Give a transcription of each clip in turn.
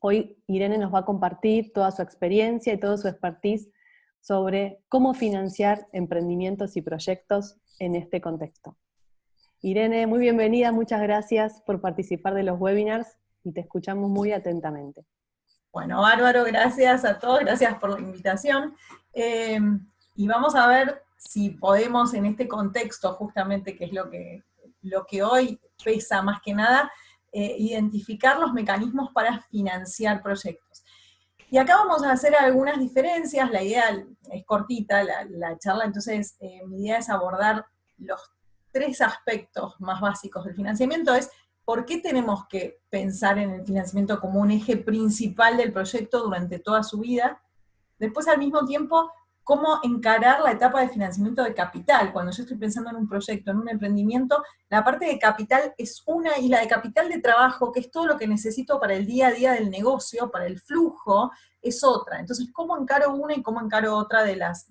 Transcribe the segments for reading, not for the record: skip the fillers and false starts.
Hoy Irene nos va a compartir toda su experiencia y todo su expertise sobre cómo financiar emprendimientos y proyectos en este contexto. Irene, muy bienvenida, muchas gracias por participar de los webinars y te escuchamos muy atentamente. Bueno, bárbaro, gracias a todos, gracias por la invitación. Y vamos a ver si podemos en este contexto, justamente, que es lo que hoy pesa más que nada, identificar los mecanismos para financiar proyectos. Y acá vamos a hacer algunas diferencias, la idea es cortita, la charla, entonces mi idea es abordar los 3 aspectos más básicos del financiamiento. Es ¿por qué tenemos que pensar en el financiamiento como un eje principal del proyecto durante toda su vida? Después, al mismo tiempo, cómo encarar la etapa de financiamiento de capital. Cuando yo estoy pensando en un proyecto, en un emprendimiento, la parte de capital es una, y la de capital de trabajo, que es todo lo que necesito para el día a día del negocio, para el flujo, es otra. Entonces, ¿cómo encaro una y cómo encaro otra de las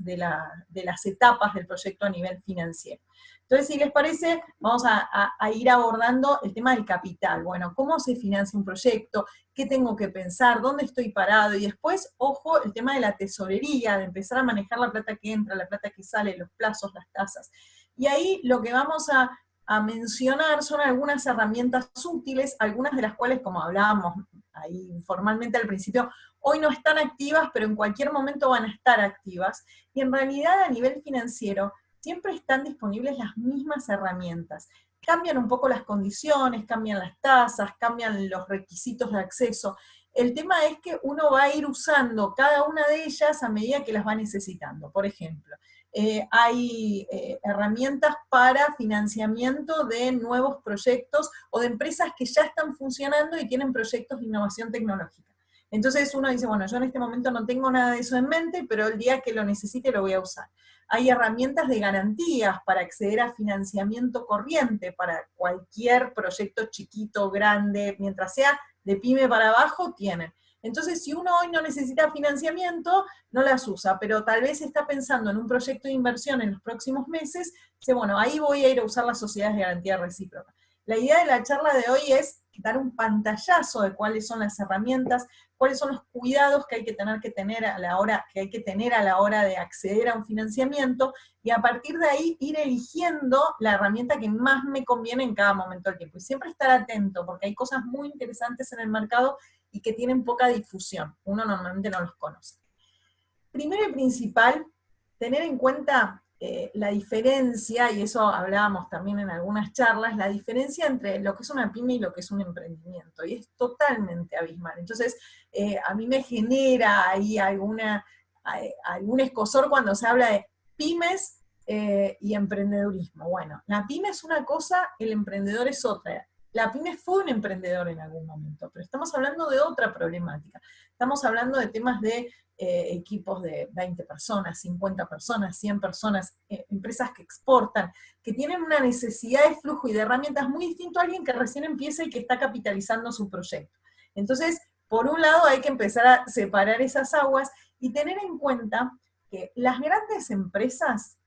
etapas del proyecto a nivel financiero? Entonces, si les parece, vamos a ir abordando el tema del capital. Bueno, ¿cómo se financia un proyecto? ¿Qué tengo que pensar? ¿Dónde estoy parado? Y después, ojo, el tema de la tesorería, de empezar a manejar la plata que entra, la plata que sale, los plazos, las tasas. Y ahí lo que vamos a mencionar son algunas herramientas útiles, algunas de las cuales, como hablábamos ahí informalmente al principio, hoy no están activas, pero en cualquier momento van a estar activas. Y en realidad, a nivel financiero, siempre están disponibles las mismas herramientas. Cambian un poco las condiciones, cambian las tasas, cambian los requisitos de acceso. El tema es que uno va a ir usando cada una de ellas a medida que las va necesitando. Por ejemplo, hay herramientas para financiamiento de nuevos proyectos o de empresas que ya están funcionando y tienen proyectos de innovación tecnológica. Entonces uno dice, bueno, yo en este momento no tengo nada de eso en mente, pero el día que lo necesite lo voy a usar. Hay herramientas de garantías para acceder a financiamiento corriente para cualquier proyecto chiquito, grande, mientras sea de pyme para abajo, tienen. Entonces, si uno hoy no necesita financiamiento, no las usa, pero tal vez está pensando en un proyecto de inversión en los próximos meses, dice, bueno, ahí voy a ir a usar las sociedades de garantía recíproca. La idea de la charla de hoy es dar un pantallazo de cuáles son las herramientas, cuáles son los cuidados que hay que tener a la hora de acceder a un financiamiento, y a partir de ahí ir eligiendo la herramienta que más me conviene en cada momento del tiempo. Y siempre estar atento, porque hay cosas muy interesantes en el mercado y que tienen poca difusión. Uno normalmente no los conoce. Primero y principal, tener en cuenta la diferencia, y eso hablábamos también en algunas charlas, la diferencia entre lo que es una pyme y lo que es un emprendimiento, y es totalmente abismal. Entonces, a mí me genera ahí algún escozor cuando se habla de pymes y emprendedurismo. Bueno, la pyme es una cosa, el emprendedor es otra. La pyme fue un emprendedor en algún momento, pero estamos hablando de otra problemática. Estamos hablando de temas de equipos de 20 personas, 50 personas, 100 personas, empresas que exportan, que tienen una necesidad de flujo y de herramientas muy distinto a alguien que recién empieza y que está capitalizando su proyecto. Entonces, por un lado hay que empezar a separar esas aguas y tener en cuenta que las grandes empresas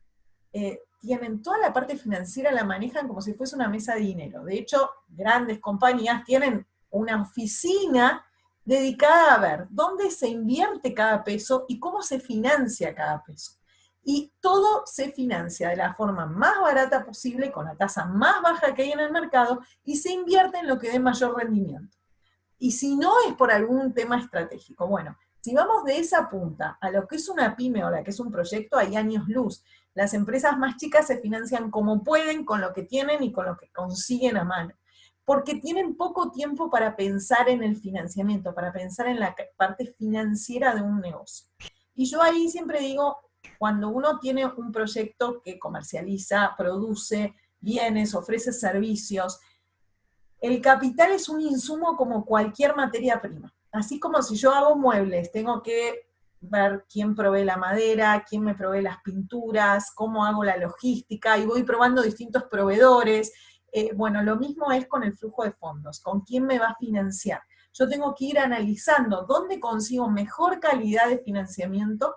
tienen toda la parte financiera, la manejan como si fuese una mesa de dinero. De hecho, grandes compañías tienen una oficina dedicada a ver dónde se invierte cada peso y cómo se financia cada peso. Y todo se financia de la forma más barata posible, con la tasa más baja que hay en el mercado, y se invierte en lo que dé mayor rendimiento. Y si no es por algún tema estratégico, bueno, si vamos de esa punta a lo que es una pyme o la que es un proyecto, hay años luz. Las empresas más chicas se financian como pueden, con lo que tienen y con lo que consiguen a mano, porque tienen poco tiempo para pensar en el financiamiento, para pensar en la parte financiera de un negocio. Y yo ahí siempre digo, cuando uno tiene un proyecto que comercializa, produce bienes, ofrece servicios, el capital es un insumo como cualquier materia prima. Así como si yo hago muebles, tengo que ver quién provee la madera, quién me provee las pinturas, cómo hago la logística, y voy probando distintos proveedores. Bueno, lo mismo es con el flujo de fondos, con quién me va a financiar. Yo tengo que ir analizando dónde consigo mejor calidad de financiamiento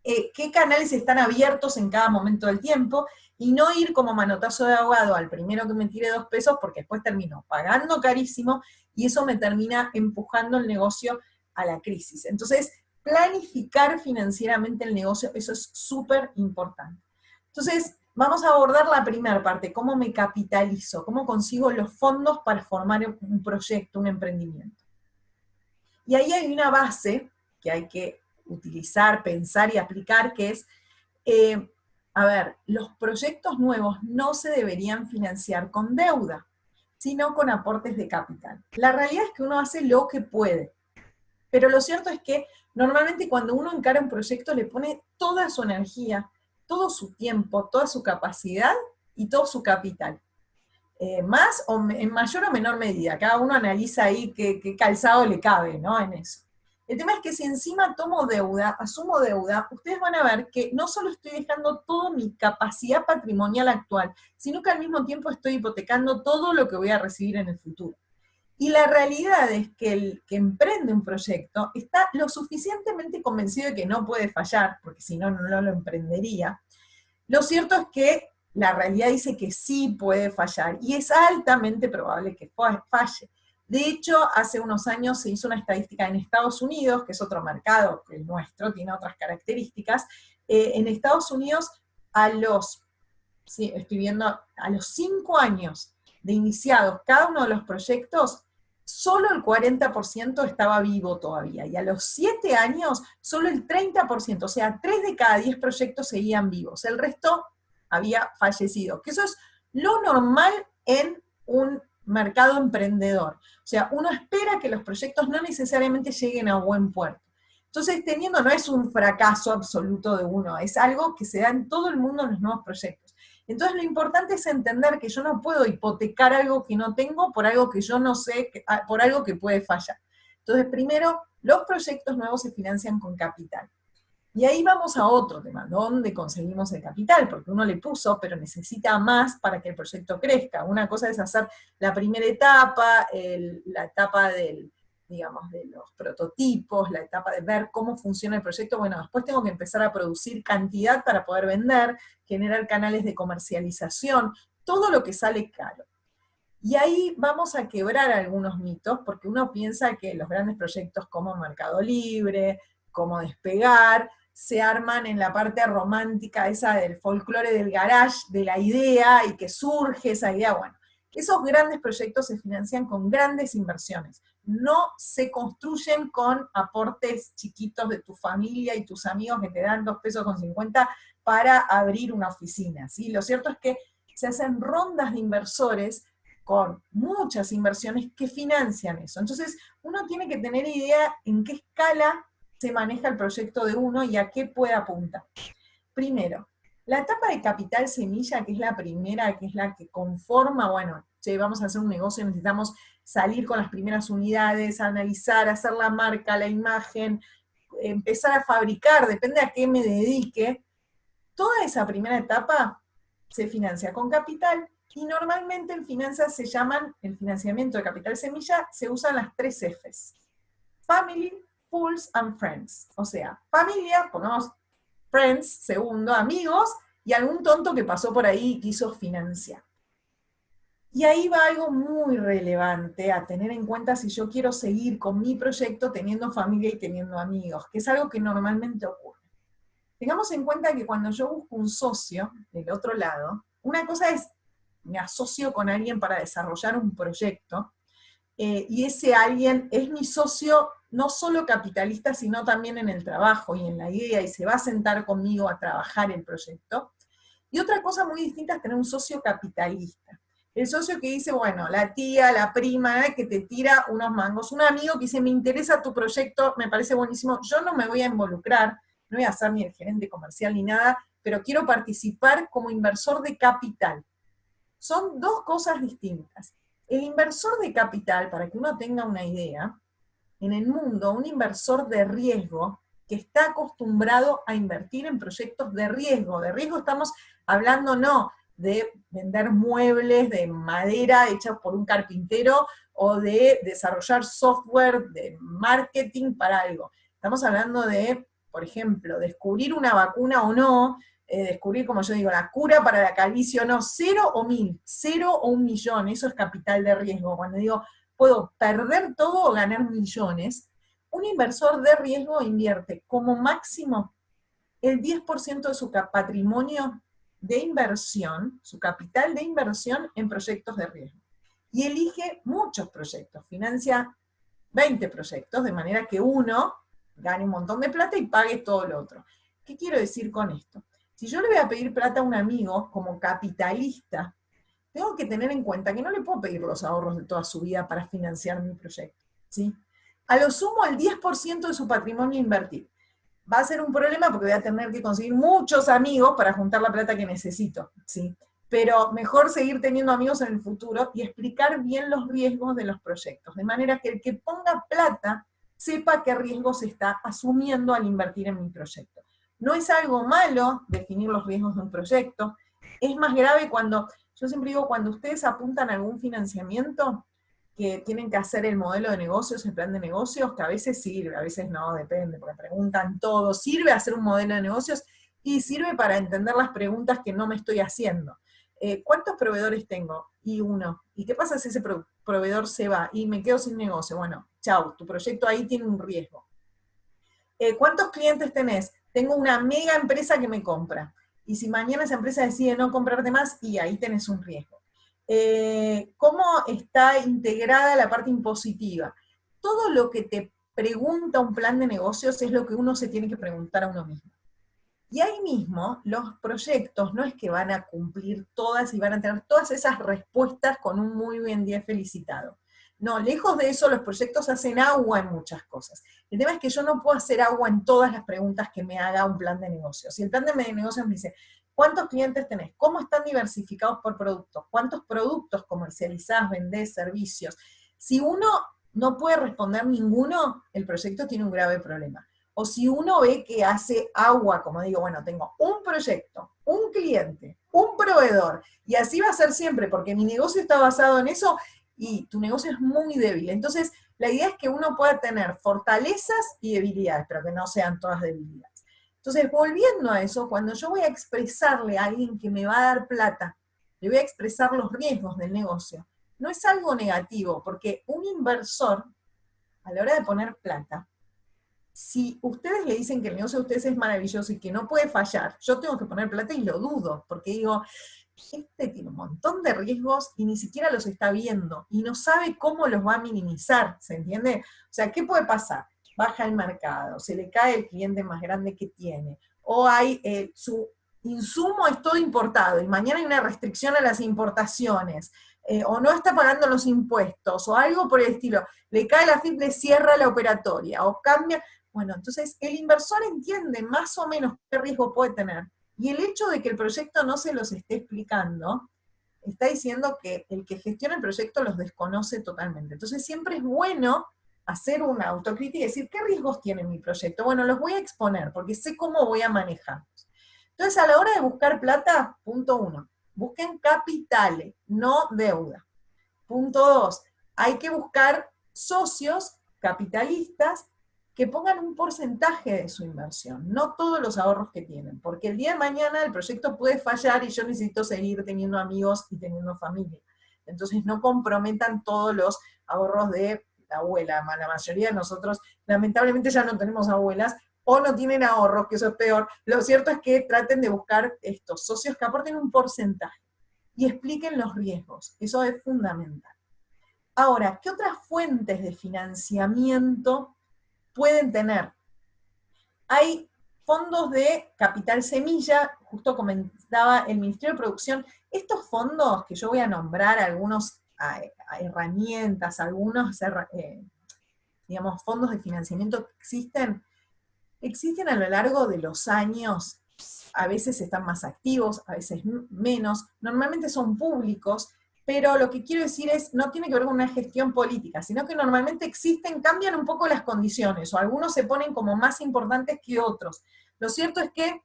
qué canales están abiertos en cada momento del tiempo, y no ir como manotazo de ahogado al primero que me tire 2 pesos, porque después termino pagando carísimo, y eso me termina empujando el negocio a la crisis. Entonces, planificar financieramente el negocio, eso es súper importante. Entonces, vamos a abordar la primera parte, cómo me capitalizo, cómo consigo los fondos para formar un proyecto, un emprendimiento. Y ahí hay una base que hay que utilizar, pensar y aplicar, que es, a ver, los proyectos nuevos no se deberían financiar con deuda, sino con aportes de capital. La realidad es que uno hace lo que puede, pero lo cierto es que normalmente cuando uno encara un proyecto le pone toda su energía, todo su tiempo, toda su capacidad y todo su capital. Más o en mayor o menor medida, cada uno analiza ahí qué calzado le cabe, ¿no? En eso. El tema es que si encima tomo deuda, asumo deuda, ustedes van a ver que no solo estoy dejando toda mi capacidad patrimonial actual, sino que al mismo tiempo estoy hipotecando todo lo que voy a recibir en el futuro. Y la realidad es que el que emprende un proyecto está lo suficientemente convencido de que no puede fallar, porque si no, no lo emprendería. Lo cierto es que la realidad dice que sí puede fallar, y es altamente probable que falle. De hecho, hace unos años se hizo una estadística en Estados Unidos, que es otro mercado que el nuestro, tiene otras características. En Estados Unidos, estoy viendo, a los 5 años de iniciados cada uno de los proyectos, solo el 40% estaba vivo todavía, y a los 7 años, solo el 30%, o sea, 3 de cada 10 proyectos seguían vivos, el resto había fallecido, que eso es lo normal en un mercado emprendedor. O sea, uno espera que los proyectos no necesariamente lleguen a buen puerto. Entonces, no es un fracaso absoluto de uno, es algo que se da en todo el mundo en los nuevos proyectos. Entonces, lo importante es entender que yo no puedo hipotecar algo que no tengo por algo que yo no sé, por algo que puede fallar. Entonces, primero, los proyectos nuevos se financian con capital. Y ahí vamos a otro tema, ¿dónde conseguimos el capital? Porque uno le puso, pero necesita más para que el proyecto crezca. Una cosa es hacer la primera etapa, la etapa de los prototipos, la etapa de ver cómo funciona el proyecto. Bueno, después tengo que empezar a producir cantidad para poder vender, generar canales de comercialización, todo lo que sale caro. Y ahí vamos a quebrar algunos mitos, porque uno piensa que los grandes proyectos como Mercado Libre, como Despegar, se arman en la parte romántica esa del folclore del garage, de la idea, y que surge esa idea. Bueno, esos grandes proyectos se financian con grandes inversiones, no se construyen con aportes chiquitos de tu familia y tus amigos que te dan 2,50 pesos para abrir una oficina, ¿sí? Lo cierto es que se hacen rondas de inversores con muchas inversiones que financian eso. Entonces, uno tiene que tener idea en qué escala se maneja el proyecto de uno y a qué puede apuntar. Primero, la etapa de capital semilla, que es la primera, que es la que conforma, bueno, che, vamos a hacer un negocio, necesitamos salir con las primeras unidades, analizar, hacer la marca, la imagen, empezar a fabricar, depende a qué me dedique. Toda esa primera etapa se financia con capital, y normalmente en finanzas el financiamiento de capital semilla, se usan las 3 Fs. Family, Fools and Friends. O sea, familia, pongamos friends, segundo, amigos, y algún tonto que pasó por ahí y quiso financiar. Y ahí va algo muy relevante a tener en cuenta si yo quiero seguir con mi proyecto teniendo familia y teniendo amigos, que es algo que normalmente ocurre. Tengamos en cuenta que cuando yo busco un socio del otro lado, una cosa es, me asocio con alguien para desarrollar un proyecto, y ese alguien es mi socio no solo capitalista, sino también en el trabajo y en la idea, y se va a sentar conmigo a trabajar el proyecto. Y otra cosa muy distinta es tener un socio capitalista. El socio que dice, bueno, la tía, la prima, que te tira unos mangos, un amigo que dice, me interesa tu proyecto, me parece buenísimo, yo no me voy a involucrar, no voy a ser ni el gerente comercial ni nada, pero quiero participar como inversor de capital. Son 2 cosas distintas. El inversor de capital, para que uno tenga una idea, en el mundo, un inversor de riesgo que está acostumbrado a invertir en proyectos de riesgo. De riesgo estamos hablando no de vender muebles de madera hechos por un carpintero o de desarrollar software de marketing para algo. Estamos hablando de por ejemplo, descubrir una vacuna o no, descubrir, como yo digo, la cura para la calvicie o no, 0 o 1000, 0 o 1.000.000, eso es capital de riesgo. Cuando digo, puedo perder todo o ganar millones, un inversor de riesgo invierte como máximo el 10% de su patrimonio de inversión, su capital de inversión en proyectos de riesgo. Y elige muchos proyectos, financia 20 proyectos, de manera que uno gane un montón de plata y pague todo lo otro. ¿Qué quiero decir con esto? Si yo le voy a pedir plata a un amigo como capitalista, tengo que tener en cuenta que no le puedo pedir los ahorros de toda su vida para financiar mi proyecto, ¿sí? A lo sumo el 10% de su patrimonio a invertir. Va a ser un problema porque voy a tener que conseguir muchos amigos para juntar la plata que necesito, ¿sí? Pero mejor seguir teniendo amigos en el futuro y explicar bien los riesgos de los proyectos, de manera que el que ponga plata sepa qué riesgos está asumiendo al invertir en mi proyecto. No es algo malo definir los riesgos de un proyecto, es más grave cuando, yo siempre digo, cuando ustedes apuntan a algún financiamiento, que tienen que hacer el modelo de negocios, el plan de negocios, que a veces sirve, a veces no, depende, porque preguntan todo, sirve hacer un modelo de negocios y sirve para entender las preguntas que no me estoy haciendo. ¿Cuántos proveedores tengo? Y uno. ¿Y qué pasa si ese proveedor se va y me quedo sin negocio? Bueno, chau, tu proyecto ahí tiene un riesgo. ¿Cuántos clientes tenés? Tengo una mega empresa que me compra. Y si mañana esa empresa decide no comprarte más, y ahí tenés un riesgo. ¿Cómo está integrada la parte impositiva? Todo lo que te pregunta un plan de negocios es lo que uno se tiene que preguntar a uno mismo. Y ahí mismo, los proyectos no es que van a cumplir todas y van a tener todas esas respuestas con un muy bien día felicitado. No, lejos de eso, los proyectos hacen agua en muchas cosas. El tema es que yo no puedo hacer agua en todas las preguntas que me haga un plan de negocios. Si el plan de negocios me dice, ¿cuántos clientes tenés? ¿Cómo están diversificados por productos? ¿Cuántos productos comercializás, vendés, servicios? Si uno no puede responder ninguno, el proyecto tiene un grave problema. O si uno ve que hace agua, como digo, bueno, tengo un proyecto, un cliente, un proveedor, y así va a ser siempre, porque mi negocio está basado en eso, y tu negocio es muy débil. Entonces, la idea es que uno pueda tener fortalezas y debilidades, pero que no sean todas debilidades. Entonces, volviendo a eso, cuando yo voy a expresarle a alguien que me va a dar plata, le voy a expresar los riesgos del negocio, no es algo negativo, porque un inversor, a la hora de poner plata, si ustedes le dicen que el negocio de ustedes es maravilloso y que no puede fallar, yo tengo que poner plata y lo dudo, porque digo, este tiene un montón de riesgos y ni siquiera los está viendo, y no sabe cómo los va a minimizar, ¿se entiende? O sea, ¿qué puede pasar? Baja el mercado, se le cae el cliente más grande que tiene, o hay su insumo es todo importado, y mañana hay una restricción a las importaciones, o no está pagando los impuestos, o algo por el estilo, le cae la FIP, le cierra la operatoria, o cambia. Bueno, entonces el inversor entiende más o menos qué riesgo puede tener, y el hecho de que el proyecto no se los esté explicando, está diciendo que el que gestiona el proyecto los desconoce totalmente. Entonces siempre es bueno hacer una autocrítica y decir, ¿qué riesgos tiene mi proyecto? Bueno, los voy a exponer, porque sé cómo voy a manejarlos. Entonces, a la hora de buscar plata, punto 1, busquen capitales, no deuda. Punto 2, hay que buscar socios capitalistas que pongan un porcentaje de su inversión, no todos los ahorros que tienen, porque el día de mañana el proyecto puede fallar y yo necesito seguir teniendo amigos y teniendo familia. Entonces no comprometan todos los ahorros de la abuela. La mayoría de nosotros, lamentablemente, ya no tenemos abuelas, o no tienen ahorros, que eso es peor. Lo cierto es que traten de buscar estos socios que aporten un porcentaje y expliquen los riesgos. Eso es fundamental. Ahora, ¿qué otras fuentes de financiamiento pueden tener? Hay fondos de capital semilla, justo comentaba el Ministerio de Producción, estos fondos que yo voy a nombrar, algunos herramientas, algunos digamos, fondos de financiamiento que existen a lo largo de los años, a veces están más activos, a veces menos, normalmente son públicos, pero lo que quiero decir es, no tiene que ver con una gestión política, sino que normalmente existen, cambian un poco las condiciones, o algunos se ponen como más importantes que otros. Lo cierto es que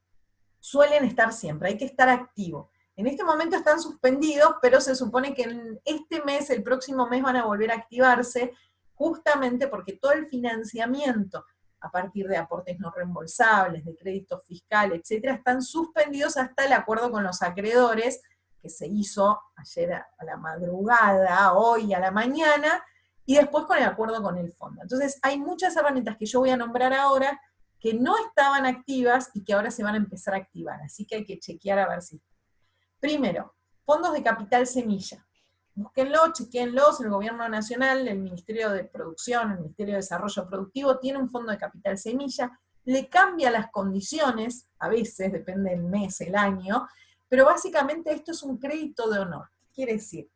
suelen estar siempre, hay que estar activo. En este momento están suspendidos, pero se supone que en este mes, el próximo mes van a volver a activarse, justamente porque todo el financiamiento a partir de aportes no reembolsables, de créditos fiscales, etcétera, están suspendidos hasta el acuerdo con los acreedores, que se hizo ayer a la madrugada, hoy a la mañana, y después con el acuerdo con el fondo. Entonces, hay muchas herramientas que yo voy a nombrar ahora que no estaban activas y que ahora se van a empezar a activar, así que hay que chequear a ver si. Primero, fondos de capital semilla. Búsquenlo, chequéenlos, el Gobierno Nacional, el Ministerio de Producción, el Ministerio de Desarrollo Productivo, tiene un fondo de capital semilla, le cambia las condiciones, a veces, depende del mes, el año, pero básicamente esto es un crédito de honor. ¿Qué quiere decir?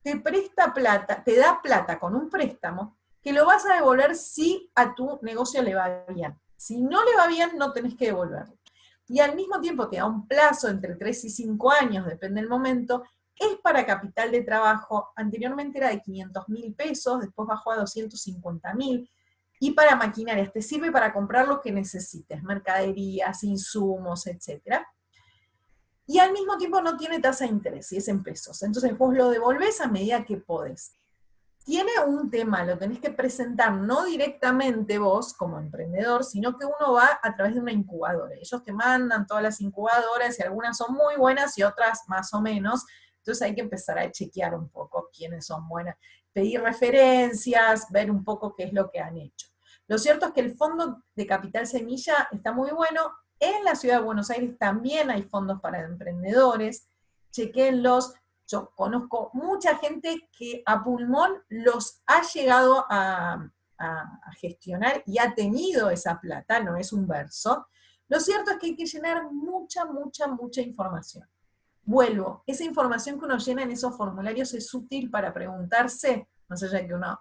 Te presta plata, te da plata con un préstamo, que lo vas a devolver si a tu negocio le va bien. Si no le va bien, no tenés que devolverlo. Y al mismo tiempo te da un plazo entre 3 y 5 años, depende del momento, es para capital de trabajo, anteriormente era de 500.000 pesos, después bajó a 250.000, y para maquinarias, te sirve para comprar lo que necesites, mercaderías, insumos, etc. Y al mismo tiempo no tiene tasa de interés, y es en pesos, entonces vos lo devolvés a medida que podés. Tiene un tema, lo tenés que presentar no directamente vos como emprendedor, sino que uno va a través de una incubadora. Ellos te mandan todas las incubadoras y algunas son muy buenas y otras más o menos, entonces hay que empezar a chequear un poco quiénes son buenas, pedir referencias, ver un poco qué es lo que han hecho. Lo cierto es que el Fondo de Capital Semilla está muy bueno. En la Ciudad de Buenos Aires también hay fondos para emprendedores, chequenlos. Yo conozco mucha gente que a pulmón los ha llegado a gestionar y ha tenido esa plata, no es un verso. Lo cierto es que hay que llenar mucha, mucha, mucha información. Vuelvo, esa información que uno llena en esos formularios es útil para preguntarse, más allá de que uno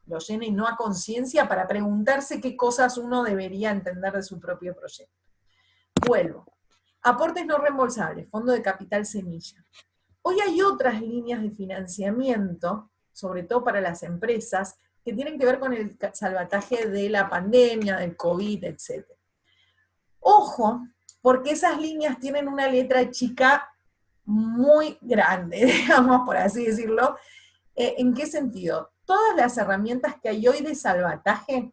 lo llene y no a conciencia, para preguntarse qué cosas uno debería entender de su propio proyecto. Vuelvo. Aportes no reembolsables, fondo de capital semilla. Hoy hay otras líneas de financiamiento, sobre todo para las empresas, que tienen que ver con el salvataje de la pandemia, del COVID, etc. Ojo, porque esas líneas tienen una letra chica muy grande, digamos, por así decirlo. ¿En qué sentido? Todas las herramientas que hay hoy de salvataje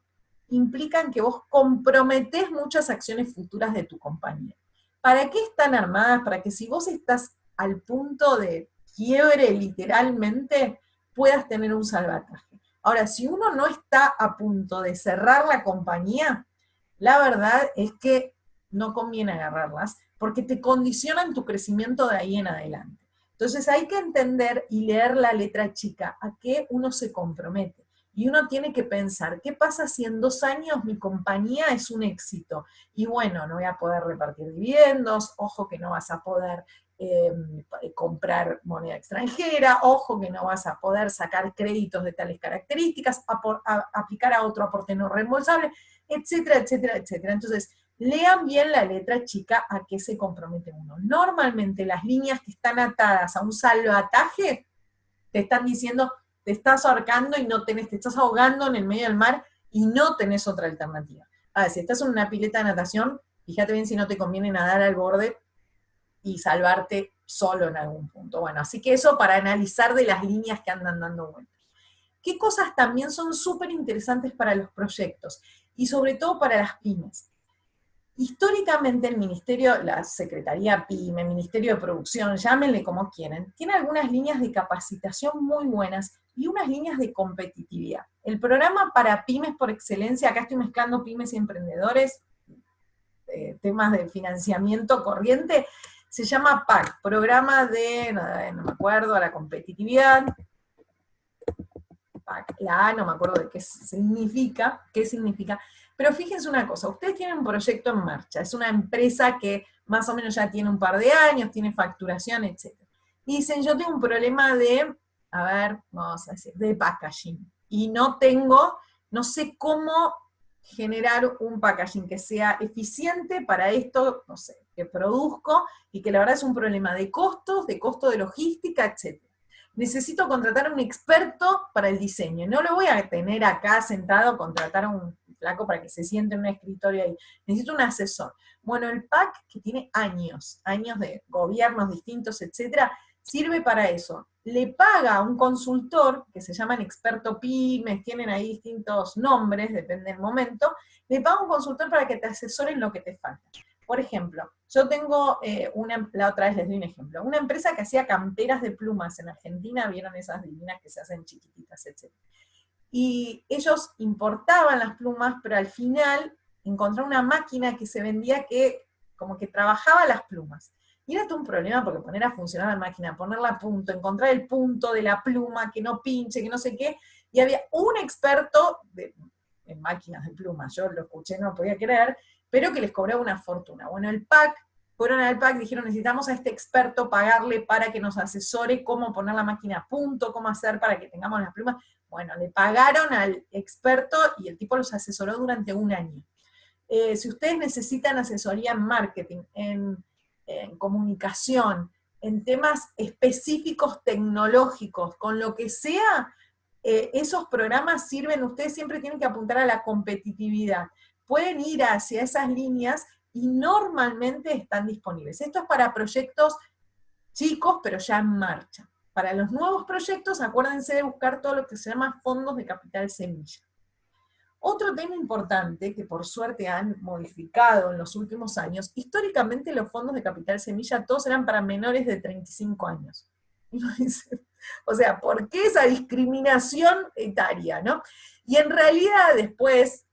implican que vos comprometés muchas acciones futuras de tu compañía. ¿Para qué están armadas? Para que si vos estás al punto de quiebre literalmente, puedas tener un salvataje. Ahora, si uno no está a punto de cerrar la compañía, la verdad es que no conviene agarrarlas, porque te condicionan tu crecimiento de ahí en adelante. Entonces hay que entender y leer la letra chica, a qué uno se compromete. Y uno tiene que pensar, ¿qué pasa si en 2 años mi compañía es un éxito? Y bueno, no voy a poder repartir dividendos, ojo que no vas a poder comprar moneda extranjera, ojo que no vas a poder sacar créditos de tales características, aplicar a otro aporte no reembolsable, etcétera, etcétera, etcétera. Entonces, lean bien la letra chica a qué se compromete uno. Normalmente las líneas que están atadas a un salvataje te están diciendo, te estás ahorcando y no tenés, te estás ahogando en el medio del mar y no tenés otra alternativa. A ver, si estás en una pileta de natación, fíjate bien si no te conviene nadar al borde y salvarte solo en algún punto. Bueno, así que eso para analizar de las líneas que andan dando vueltas. ¿Qué cosas también son súper interesantes para los proyectos? Y sobre todo para las pymes. Históricamente el Ministerio, la Secretaría PYME, Ministerio de Producción, llámenle como quieren, tiene algunas líneas de capacitación muy buenas y unas líneas de competitividad. El programa para pymes por excelencia, acá estoy mezclando pymes y emprendedores, temas de financiamiento corriente, se llama PAC, Programa de, no me acuerdo, a la competitividad. PAC, la A no me acuerdo de qué significa, pero fíjense una cosa, ustedes tienen un proyecto en marcha, es una empresa que más o menos ya tiene un par de años, tiene facturación, etc. Y dicen, yo tengo un problema de, a ver, vamos a decir, de packaging, y no sé cómo generar un packaging que sea eficiente para esto, no sé, que produzco, y que la verdad es un problema de costos, de costo de logística, etc. Necesito contratar a un experto para el diseño, no lo voy a tener acá sentado, contratar a un flaco para que se siente en un escritorio ahí, necesito un asesor. Bueno, el PAC, que tiene años de gobiernos distintos, etcétera, sirve para eso. le paga a un consultor, que se llaman experto pymes, tienen ahí distintos nombres, depende del momento, le paga a un consultor para que te asesore en lo que te falta. Por ejemplo, yo tengo la otra vez les doy un ejemplo, una empresa que hacía camperas de plumas en Argentina, vieron esas divinas que se hacen chiquititas, etc. Y ellos importaban las plumas, pero al final encontraron una máquina que se vendía que como que trabajaba las plumas. Y era todo un problema porque poner a funcionar la máquina, ponerla a punto, encontrar el punto de la pluma, que no pinche, que no sé qué, y había un experto en máquinas de plumas, yo lo escuché, no lo podía creer, pero que les cobraba una fortuna. Bueno, el PAC, fueron al PAC, dijeron, necesitamos a este experto pagarle para que nos asesore cómo poner la máquina a punto, cómo hacer para que tengamos las plumas. Bueno, le pagaron al experto y el tipo los asesoró durante un año. Si ustedes necesitan asesoría en marketing, en comunicación, en temas específicos tecnológicos, con lo que sea, esos programas sirven, ustedes siempre tienen que apuntar a la competitividad. Pueden ir hacia esas líneas y normalmente están disponibles. Esto es para proyectos chicos, pero ya en marcha. Para los nuevos proyectos, acuérdense de buscar todo lo que se llama fondos de capital semilla. Otro tema importante, que por suerte han modificado en los últimos años, históricamente los fondos de capital semilla todos eran para menores de 35 años. O sea, ¿por qué esa discriminación etaria, no? Y en realidad después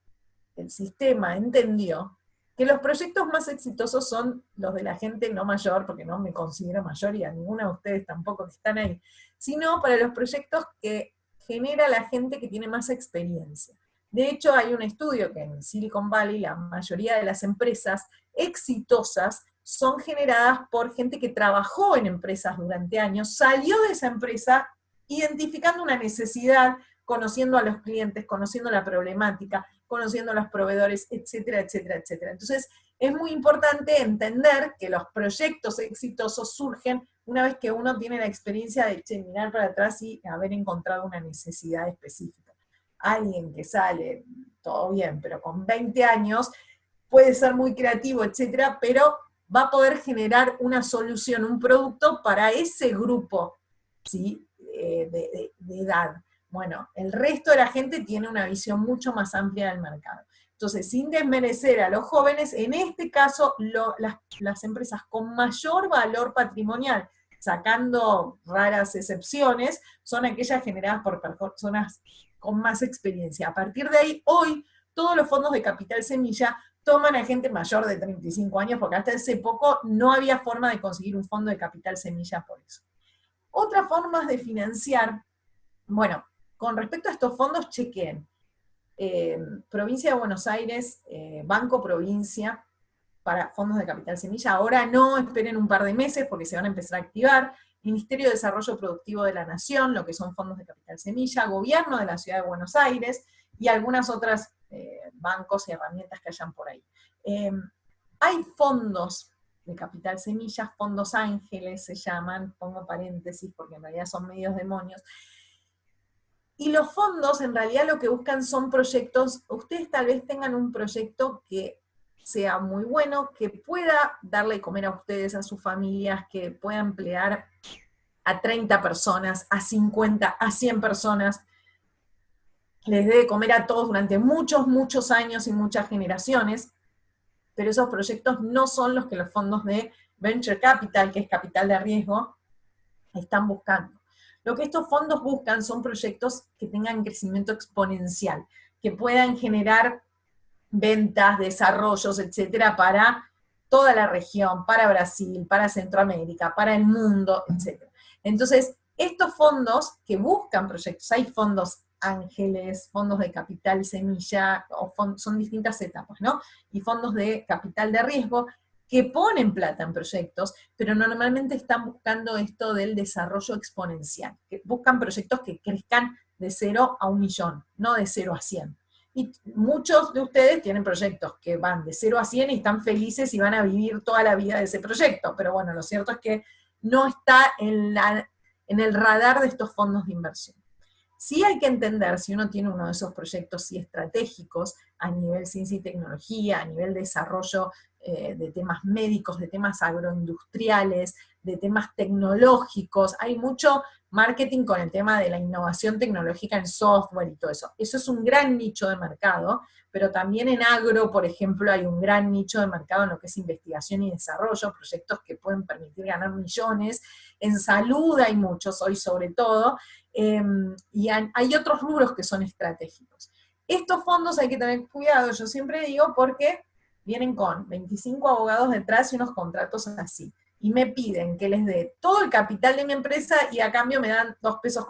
el sistema entendió que los proyectos más exitosos son los de la gente no mayor, porque no me considero mayor y a ninguna de ustedes tampoco que están ahí, sino para los proyectos que genera la gente que tiene más experiencia. De hecho, hay un estudio que en Silicon Valley la mayoría de las empresas exitosas son generadas por gente que trabajó en empresas durante años, salió de esa empresa identificando una necesidad, conociendo a los clientes, conociendo la problemática, conociendo a los proveedores, etcétera, etcétera, etcétera. Entonces, es muy importante entender que los proyectos exitosos surgen una vez que uno tiene la experiencia de mirar para atrás y haber encontrado una necesidad específica. Alguien que sale, todo bien, pero con 20 años, puede ser muy creativo, etcétera, pero va a poder generar una solución, un producto para ese grupo, ¿sí? de edad. Bueno, el resto de la gente tiene una visión mucho más amplia del mercado. Entonces, sin desmerecer a los jóvenes, en este caso, las empresas con mayor valor patrimonial, sacando raras excepciones, son aquellas generadas por personas con más experiencia. A partir de ahí, hoy, todos los fondos de capital semilla toman a gente mayor de 35 años, porque hasta hace poco no había forma de conseguir un fondo de capital semilla por eso. Otras formas de financiar, bueno, con respecto a estos fondos, chequen. Provincia de Buenos Aires, Banco Provincia, para fondos de capital semilla, ahora no, esperen un par de meses porque se van a empezar a activar. Ministerio de Desarrollo Productivo de la Nación, lo que son fondos de capital semilla, Gobierno de la Ciudad de Buenos Aires, y algunas otras bancos y herramientas que hayan por ahí. Hay fondos de capital semilla, fondos ángeles se llaman, pongo paréntesis porque en realidad son medios demonios, y los fondos en realidad lo que buscan son proyectos, ustedes tal vez tengan un proyecto que sea muy bueno, que pueda darle de comer a ustedes, a sus familias, que pueda emplear a 30 personas, a 50, a 100 personas, les dé de comer a todos durante muchos, muchos años y muchas generaciones, pero esos proyectos no son los que los fondos de Venture Capital, que es capital de riesgo, están buscando. Lo que estos fondos buscan son proyectos que tengan crecimiento exponencial, que puedan generar ventas, desarrollos, etcétera, para toda la región, para Brasil, para Centroamérica, para el mundo, etcétera. Entonces, estos fondos que buscan proyectos, hay fondos ángeles, fondos de capital semilla, son distintas etapas, ¿no? Y fondos de capital de riesgo, que ponen plata en proyectos, pero normalmente están buscando esto del desarrollo exponencial, que buscan proyectos que crezcan de 0 a 1 millón, no de 0 a 100. Y muchos de ustedes tienen proyectos que van de 0 a 100 y están felices y van a vivir toda la vida de ese proyecto, pero bueno, lo cierto es que no está en el radar de estos fondos de inversión. Sí hay que entender, si uno tiene uno de esos proyectos sí estratégicos, a nivel ciencia y tecnología, a nivel desarrollo de temas médicos, de temas agroindustriales, de temas tecnológicos, hay mucho marketing con el tema de la innovación tecnológica en software y todo eso. Eso es un gran nicho de mercado, pero también en agro, por ejemplo, hay un gran nicho de mercado en lo que es investigación y desarrollo, proyectos que pueden permitir ganar millones. En salud hay muchos hoy sobre todo, y hay otros rubros que son estratégicos. Estos fondos hay que tener cuidado, yo siempre digo, porque vienen con 25 abogados detrás y unos contratos así. Y me piden que les dé todo el capital de mi empresa y a cambio me dan 2,50 pesos.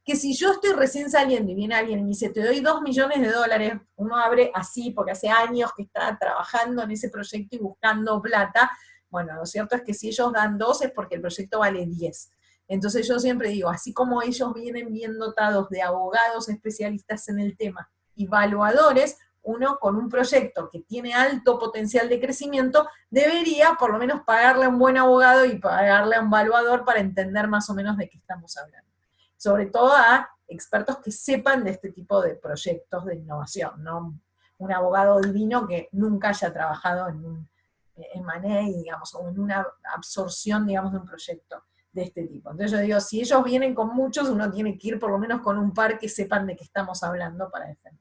Que si yo estoy recién saliendo y viene alguien y me dice, te doy 2 millones de dólares, uno abre así porque hace años que está trabajando en ese proyecto y buscando plata. Bueno, lo cierto es que si ellos dan 2 es porque el proyecto vale 10. Entonces yo siempre digo, así como ellos vienen bien dotados de abogados especialistas en el tema y evaluadores, uno con un proyecto que tiene alto potencial de crecimiento, debería por lo menos pagarle a un buen abogado y pagarle a un evaluador para entender más o menos de qué estamos hablando. Sobre todo a expertos que sepan de este tipo de proyectos de innovación, no un abogado divino que nunca haya trabajado en un M&A, digamos, o en una absorción, digamos, de un proyecto de este tipo. Entonces yo digo, si ellos vienen con muchos, uno tiene que ir por lo menos con un par que sepan de qué estamos hablando para defender.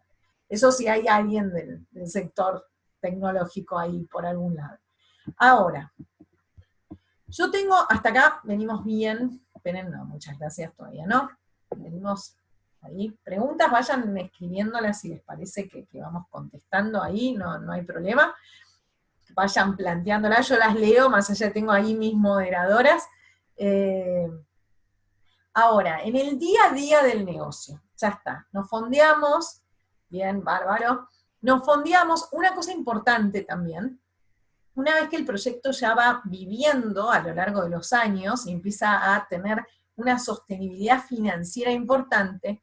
Eso sí hay alguien del sector tecnológico ahí por algún lado. Ahora, yo tengo, hasta acá venimos bien, esperen, no, muchas gracias todavía, ¿no? Venimos ahí. Preguntas, vayan escribiéndolas si les parece que vamos contestando ahí, no hay problema. Vayan planteándolas, yo las leo, más allá tengo ahí mis moderadoras. Ahora, en el día a día del negocio, ya está, nos fondeamos, bien, bárbaro, nos fondeamos, una cosa importante también, una vez que el proyecto ya va viviendo a lo largo de los años y empieza a tener una sostenibilidad financiera importante,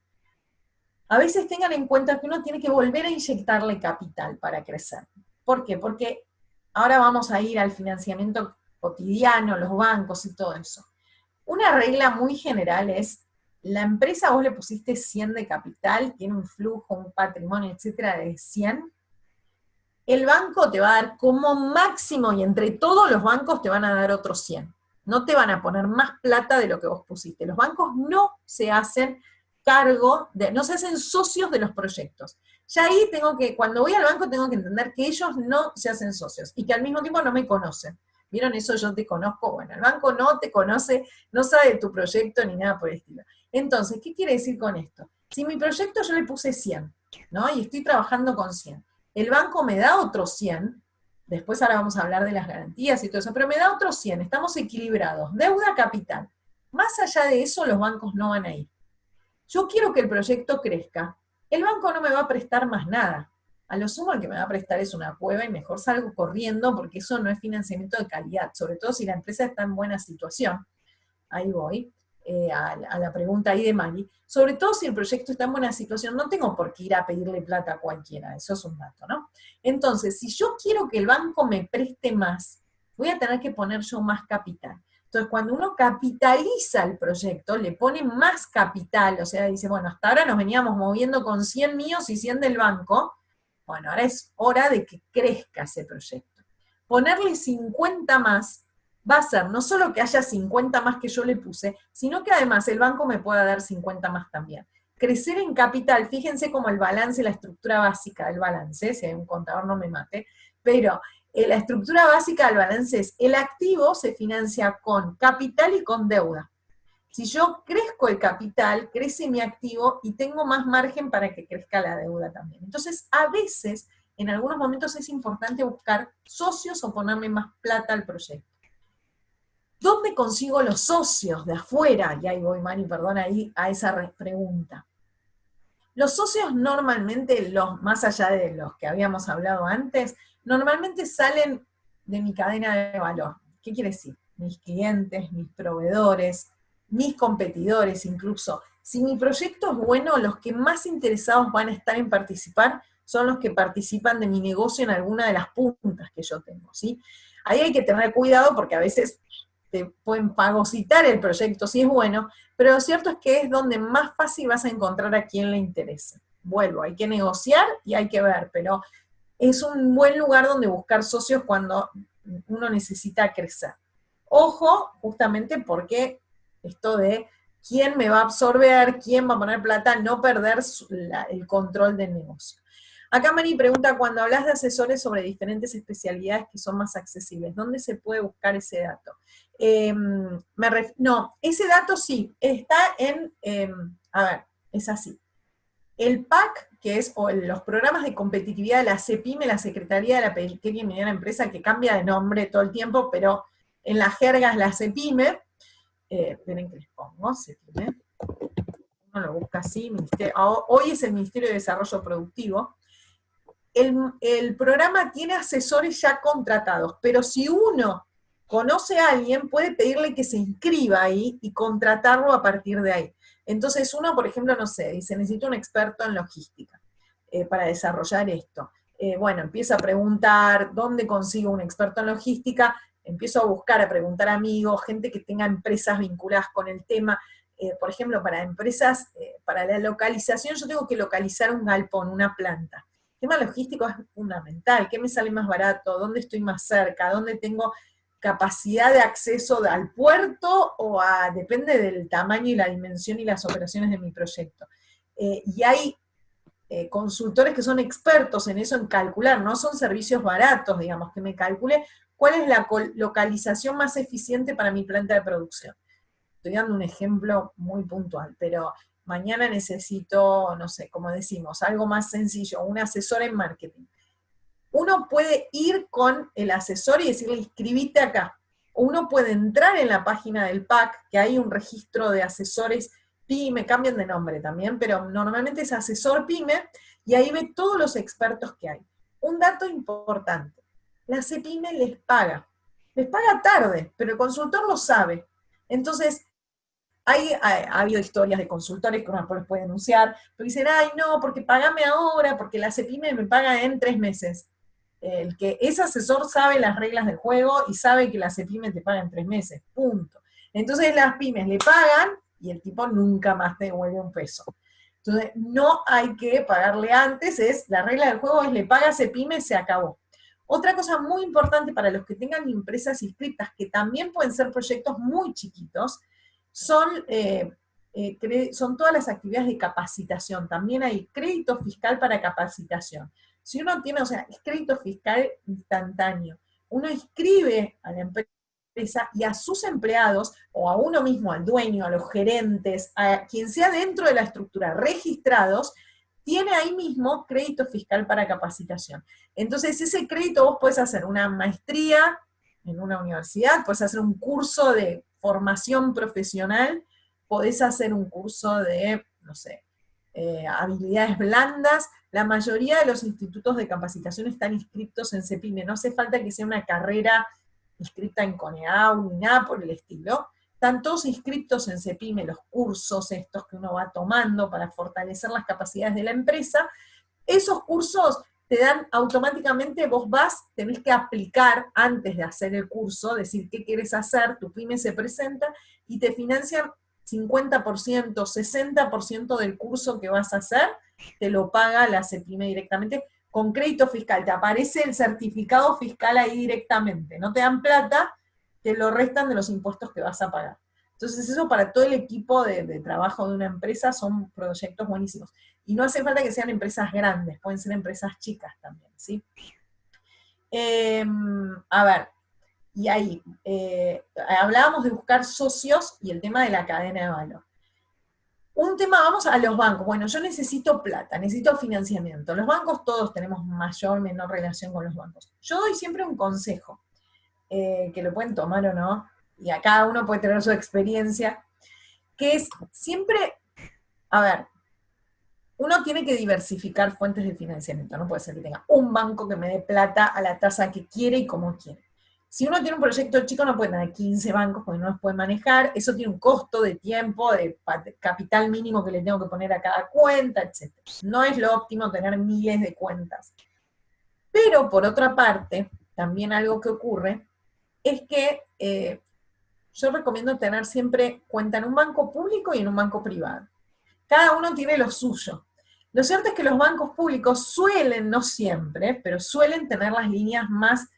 a veces tengan en cuenta que uno tiene que volver a inyectarle capital para crecer. ¿Por qué? Porque ahora vamos a ir al financiamiento cotidiano, los bancos y todo eso. Una regla muy general es, la empresa vos le pusiste 100 de capital, tiene un flujo, un patrimonio, etcétera, de 100, el banco te va a dar como máximo, y entre todos los bancos te van a dar otros 100. No te van a poner más plata de lo que vos pusiste. Los bancos no se hacen cargo, no se hacen socios de los proyectos. Ya ahí cuando voy al banco tengo que entender que ellos no se hacen socios, y que al mismo tiempo no me conocen. ¿Vieron eso? Yo te conozco. Bueno, el banco no te conoce, no sabe de tu proyecto ni nada por el estilo. Entonces, ¿qué quiere decir con esto? Si mi proyecto yo le puse 100, ¿no? Y estoy trabajando con 100. El banco me da otros 100, después ahora vamos a hablar de las garantías y todo eso, pero me da otros 100, estamos equilibrados, deuda, capital. Más allá de eso, los bancos no van a ir. Yo quiero que el proyecto crezca, el banco no me va a prestar más nada. A lo sumo el que me va a prestar es una cueva y mejor salgo corriendo porque eso no es financiamiento de calidad, sobre todo si la empresa está en buena situación. Ahí voy, a la pregunta ahí de Mari. Sobre todo si el proyecto está en buena situación, no tengo por qué ir a pedirle plata a cualquiera, eso es un dato, ¿no? Entonces, si yo quiero que el banco me preste más, voy a tener que poner yo más capital. Entonces, cuando uno capitaliza el proyecto, le pone más capital, o sea, dice, bueno, hasta ahora nos veníamos moviendo con 100 míos y 100 del banco, bueno, ahora es hora de que crezca ese proyecto. Ponerle 50 más va a ser no solo que haya 50 más que yo le puse, sino que además el banco me pueda dar 50 más también. Crecer en capital, fíjense como el balance, la estructura básica del balance, si hay un contador no me mate, pero la estructura básica del balance es, el activo se financia con capital y con deuda. Si yo crezco el capital, crece mi activo y tengo más margen para que crezca la deuda también. Entonces, a veces, en algunos momentos es importante buscar socios o ponerle más plata al proyecto. ¿Dónde consigo los socios de afuera? Y ahí voy, Mari, perdón, ahí a esa pregunta. Los socios normalmente, más allá de los que habíamos hablado antes, normalmente salen de mi cadena de valor. ¿Qué quiere decir? Mis clientes, mis proveedores, mis competidores incluso. Si mi proyecto es bueno, los que más interesados van a estar en participar son los que participan de mi negocio en alguna de las puntas que yo tengo, ¿sí? Ahí hay que tener cuidado porque a veces te pueden fagocitar el proyecto si es bueno, pero lo cierto es que es donde más fácil vas a encontrar a quien le interese. Vuelvo, hay que negociar y hay que ver, pero es un buen lugar donde buscar socios cuando uno necesita crecer. Ojo, justamente porque esto de quién me va a absorber, quién va a poner plata, no perder el control del negocio. Acá Mari pregunta, cuando hablas de asesores sobre diferentes especialidades que son más accesibles, ¿dónde se puede buscar ese dato? No, ese dato sí, está en, a ver, es así. El PAC, que es los programas de competitividad de la CEPIME, la Secretaría de la Pequeña y Mediana Empresa, que cambia de nombre todo el tiempo, pero en la jerga es la CEPIME. Esperen que les pongo, CEPIME. Uno lo busca así, hoy es el Ministerio de Desarrollo Productivo. El programa tiene asesores ya contratados, pero si uno conoce a alguien, puede pedirle que se inscriba ahí y contratarlo a partir de ahí. Entonces uno, por ejemplo, no sé, dice, necesito un experto en logística para desarrollar esto. Bueno, empiezo a preguntar, ¿dónde consigo un experto en logística? Empiezo a buscar, a preguntar a amigos, gente que tenga empresas vinculadas con el tema. Por ejemplo, para empresas, para la localización, yo tengo que localizar un galpón, una planta. El tema logístico es fundamental. ¿Qué me sale más barato? ¿Dónde estoy más cerca? ¿Dónde tengo capacidad de acceso al puerto? Depende del tamaño y la dimensión y las operaciones de mi proyecto. Y hay consultores que son expertos en eso, en calcular, no son servicios baratos, digamos, que me calcule cuál es la localización más eficiente para mi planta de producción. Estoy dando un ejemplo muy puntual, pero mañana necesito, no sé, como decimos, algo más sencillo, un asesor en marketing. Uno puede ir con el asesor y decirle, inscribite acá. O uno puede entrar en la página del PAC, que hay un registro de asesores PYME, cambian de nombre también, pero normalmente es asesor PYME, y ahí ve todos los expertos que hay. Un dato importante, la CEPYME les paga tarde, pero el consultor lo sabe. Entonces, ha habido historias de consultores que uno después puede denunciar, pero dicen, ay no, porque pagame ahora, porque la CEPYME me paga en 3 meses. Ese asesor sabe las reglas del juego y sabe que la CEPYME te paga en 3 meses, punto. Entonces las pymes le pagan y el tipo nunca más te devuelve un peso. Entonces no hay que pagarle antes, la regla del juego es le paga CEPYME, se acabó. Otra cosa muy importante para los que tengan empresas inscritas, que también pueden ser proyectos muy chiquitos, son todas las actividades de capacitación. También hay crédito fiscal para capacitación. Si uno tiene, o sea, es crédito fiscal instantáneo. Uno inscribe a la empresa y a sus empleados, o a uno mismo, al dueño, a los gerentes, a quien sea dentro de la estructura, registrados, tiene ahí mismo crédito fiscal para capacitación. Entonces, ese crédito vos podés hacer una maestría en una universidad, podés hacer un curso de formación profesional, podés hacer un curso de, no sé, habilidades blandas. La mayoría de los institutos de capacitación están inscritos en CEPYME, no hace falta que sea una carrera inscrita en CONEAU ni nada por el estilo. Están todos inscritos en CEPYME, los cursos estos que uno va tomando para fortalecer las capacidades de la empresa. Esos cursos te dan automáticamente, vos tenés que aplicar antes de hacer el curso, decir qué quieres hacer, tu pyme se presenta y te financian 50%, 60% del curso que vas a hacer, te lo paga la CEPYME directamente con crédito fiscal. Te aparece el certificado fiscal ahí directamente. No te dan plata, te lo restan de los impuestos que vas a pagar. Entonces eso para todo el equipo de trabajo de una empresa son proyectos buenísimos. Y no hace falta que sean empresas grandes, pueden ser empresas chicas también, ¿sí? A ver, y ahí, hablábamos de buscar socios y el tema de la cadena de valor. Un tema, vamos a los bancos. Bueno, yo necesito plata, necesito financiamiento. Los bancos todos tenemos mayor o menor relación con los bancos. Yo doy siempre un consejo, que lo pueden tomar o no, y a cada uno puede tener su experiencia, que es siempre, a ver, uno tiene que diversificar fuentes de financiamiento, no puede ser que tenga un banco que me dé plata a la tasa que quiere y como quiere. Si uno tiene un proyecto chico no puede tener 15 bancos porque no los puede manejar, eso tiene un costo de tiempo, de capital mínimo que le tengo que poner a cada cuenta, etc. No es lo óptimo tener miles de cuentas. Pero por otra parte, también algo que ocurre es que yo recomiendo tener siempre cuenta en un banco público y en un banco privado. Cada uno tiene lo suyo. Lo cierto es que los bancos públicos suelen, no siempre, pero suelen tener las líneas más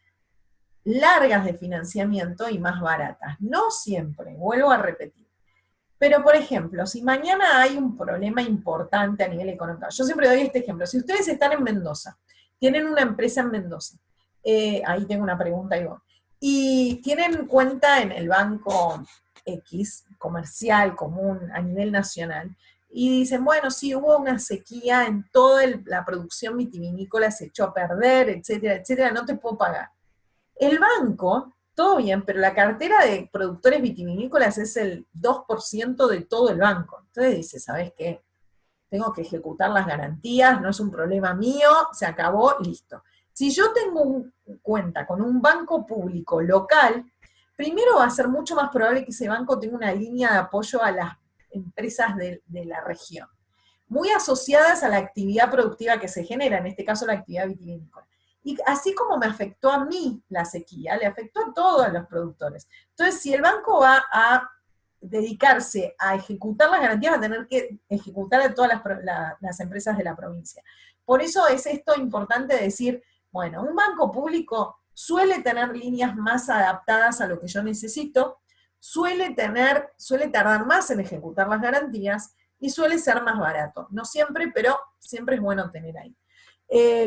largas de financiamiento y más baratas. No siempre, vuelvo a repetir. Pero, por ejemplo, si mañana hay un problema importante a nivel económico, yo siempre doy este ejemplo, si ustedes están en Mendoza, tienen una empresa en Mendoza, ahí tengo una pregunta, Ivonne, y tienen cuenta en el banco X, comercial, común, a nivel nacional, y dicen, bueno, sí, hubo una sequía en toda la producción vitivinícola, se echó a perder, etcétera, etcétera, no te puedo pagar. El banco, todo bien, pero la cartera de productores vitivinícolas es el 2% de todo el banco. Entonces dice, ¿sabes qué? Tengo que ejecutar las garantías, no es un problema mío, se acabó, listo. Si yo tengo cuenta con un banco público local, primero va a ser mucho más probable que ese banco tenga una línea de apoyo a las empresas de la región, muy asociadas a la actividad productiva que se genera, en este caso la actividad vitivinícola. Y así como me afectó a mí la sequía, le afectó a todos los productores. Entonces, si el banco va a dedicarse a ejecutar las garantías, va a tener que ejecutar a todas las empresas de la provincia. Por eso es esto importante decir, bueno, un banco público suele tener líneas más adaptadas a lo que yo necesito, suele tardar más en ejecutar las garantías y suele ser más barato. No siempre, pero siempre es bueno tener ahí.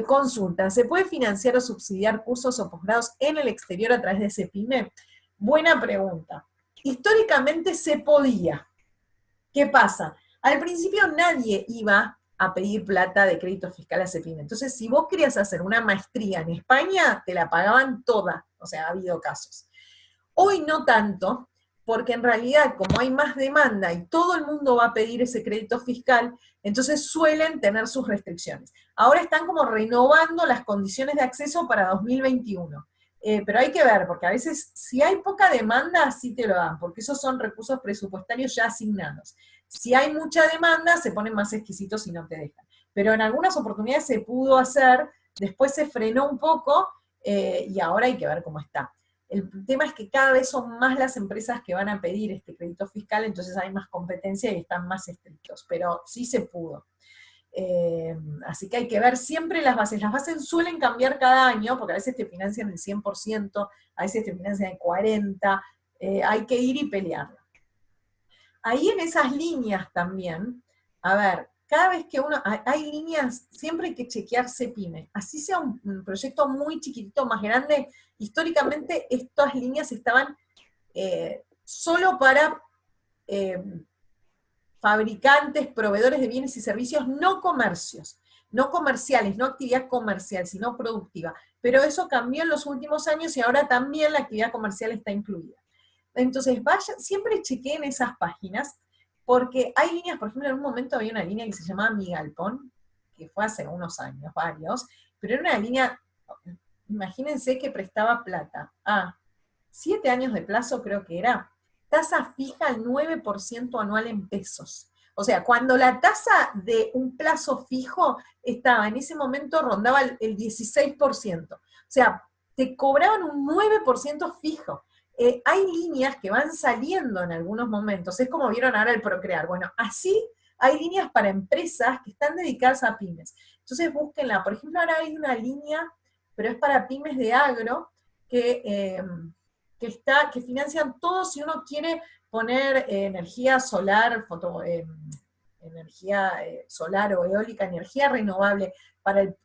Consulta, ¿se puede financiar o subsidiar cursos o posgrados en el exterior a través de CEPIME? Buena pregunta. Históricamente se podía. ¿Qué pasa? Al principio nadie iba a pedir plata de crédito fiscal a CEPIME. Entonces, si vos querías hacer una maestría en España, te la pagaban toda. O sea, ha habido casos. Hoy no tanto, porque en realidad, como hay más demanda y todo el mundo va a pedir ese crédito fiscal, entonces suelen tener sus restricciones. Ahora están como renovando las condiciones de acceso para 2021. Pero hay que ver, porque a veces si hay poca demanda, sí te lo dan, porque esos son recursos presupuestarios ya asignados. Si hay mucha demanda, se ponen más exquisitos y no te dejan. Pero en algunas oportunidades se pudo hacer, después se frenó un poco y ahora hay que ver cómo está. El tema es que cada vez son más las empresas que van a pedir este crédito fiscal, entonces hay más competencia y están más estrictos, pero sí se pudo. Así que hay que ver siempre las bases. Las bases suelen cambiar cada año, porque a veces te financian el 100%, a veces te financian el 40%, hay que ir y pelearla. Ahí en esas líneas también, a ver, cada vez que hay líneas, siempre hay que chequear CEPIME, así sea un proyecto muy chiquitito, más grande, históricamente estas líneas estaban solo para fabricantes, proveedores de bienes y servicios, no comercios, no comerciales, no actividad comercial, sino productiva. Pero eso cambió en los últimos años y ahora también la actividad comercial está incluida. Entonces, siempre chequeen esas páginas, porque hay líneas, por ejemplo, en un momento había una línea que se llamaba Mi Galpón, que fue hace unos años, varios, pero era una línea, imagínense que prestaba plata a 7 años de plazo, creo que era, tasa fija al 9% anual en pesos. O sea, cuando la tasa de un plazo fijo estaba en ese momento rondaba el 16%. O sea, te cobraban un 9% fijo. Hay líneas que van saliendo en algunos momentos, es como vieron ahora el Procrear. Bueno, así hay líneas para empresas que están dedicadas a pymes. Entonces búsquenla. Por ejemplo, ahora hay una línea, pero es para pymes de agro, que financian todo si uno quiere poner energía solar, energía solar o eólica, energía renovable para el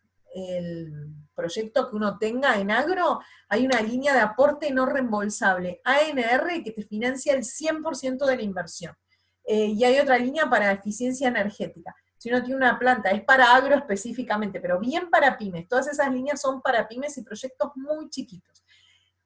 proyecto que uno tenga en agro. Hay una línea de aporte no reembolsable, ANR, que te financia el 100% de la inversión. Y hay otra línea para eficiencia energética. Si uno tiene una planta, es para agro específicamente, pero bien para pymes. Todas esas líneas son para pymes y proyectos muy chiquitos.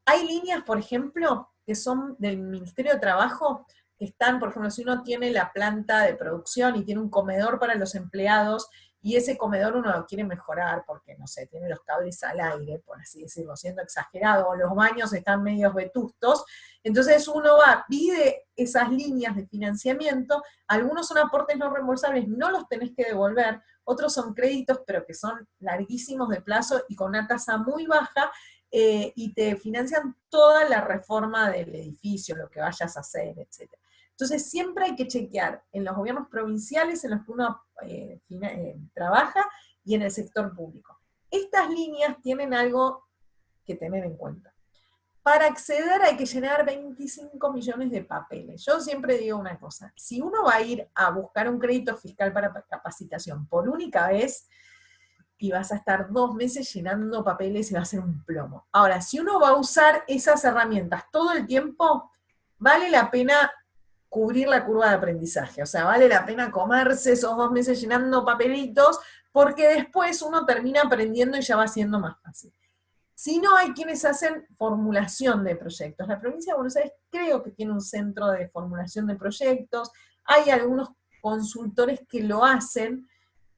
Hay líneas, por ejemplo, que son del Ministerio de Trabajo, que están, por ejemplo, si uno tiene la planta de producción y tiene un comedor para los empleados, y ese comedor uno lo quiere mejorar porque, no sé, tiene los cables al aire, por así decirlo, siendo exagerado, o los baños están medios vetustos, entonces uno va, pide esas líneas de financiamiento, algunos son aportes no reembolsables, no los tenés que devolver, otros son créditos, pero que son larguísimos de plazo y con una tasa muy baja, y te financian toda la reforma del edificio, lo que vayas a hacer, etc. Entonces siempre hay que chequear en los gobiernos provinciales en los que uno trabaja y en el sector público. Estas líneas tienen algo que tener en cuenta. para acceder hay que llenar 25 millones de papeles. Yo siempre digo una cosa, si uno va a ir a buscar un crédito fiscal para capacitación por única vez, y vas a estar 2 meses llenando papeles y va a ser un plomo. Ahora, si uno va a usar esas herramientas todo el tiempo, vale la pena cubrir la curva de aprendizaje, o sea, vale la pena comerse esos 2 meses llenando papelitos, porque después uno termina aprendiendo y ya va siendo más fácil. Si no, hay quienes hacen formulación de proyectos. La provincia de Buenos Aires creo que tiene un centro de formulación de proyectos, hay algunos consultores que lo hacen,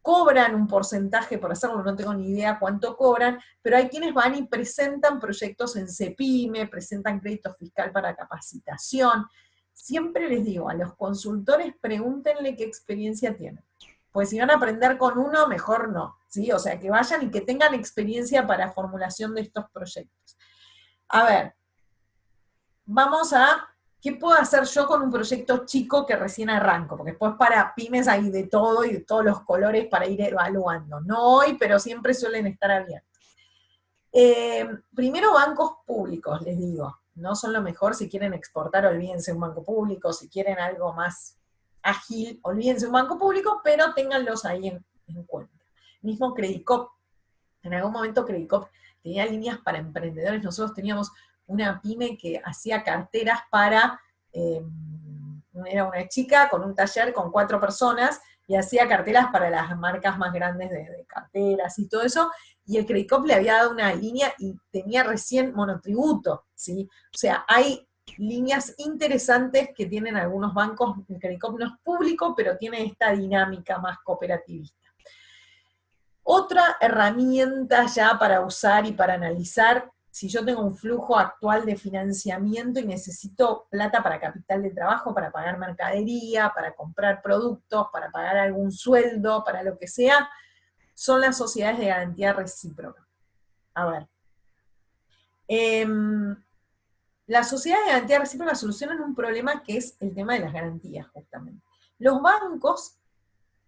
cobran un porcentaje por hacerlo, no tengo ni idea cuánto cobran, pero hay quienes van y presentan proyectos en CEPIME, presentan crédito fiscal para capacitación. Siempre les digo, a los consultores pregúntenle qué experiencia tienen. Pues si van a aprender con uno, mejor no, ¿sí? O sea, que vayan y que tengan experiencia para formulación de estos proyectos. A ver, vamos a, ¿qué puedo hacer yo con un proyecto chico que recién arranco? Porque después para pymes hay de todo y de todos los colores para ir evaluando. No hoy, pero siempre suelen estar abiertos. Primero, bancos públicos, les digo. No son lo mejor. Si quieren exportar, olvídense un banco público. Si quieren algo más ágil, olvídense un banco público, pero ténganlos ahí en cuenta. Mismo Credicop. En algún momento Credicop tenía líneas para emprendedores. Nosotros teníamos una pyme que hacía carteras para, era una chica con un taller con 4 personas, y hacía carteras para las marcas más grandes de carteras y todo eso, y el Credicop le había dado una línea y tenía recién monotributo, ¿sí? O sea, hay líneas interesantes que tienen algunos bancos. El Credicop no es público, pero tiene esta dinámica más cooperativista. Otra herramienta ya para usar y para analizar, si yo tengo un flujo actual de financiamiento y necesito plata para capital de trabajo, para pagar mercadería, para comprar productos, para pagar algún sueldo, para lo que sea, son las sociedades de garantía recíproca. A ver. Las sociedades de garantía recíproca solucionan un problema que es el tema de las garantías, justamente. Los bancos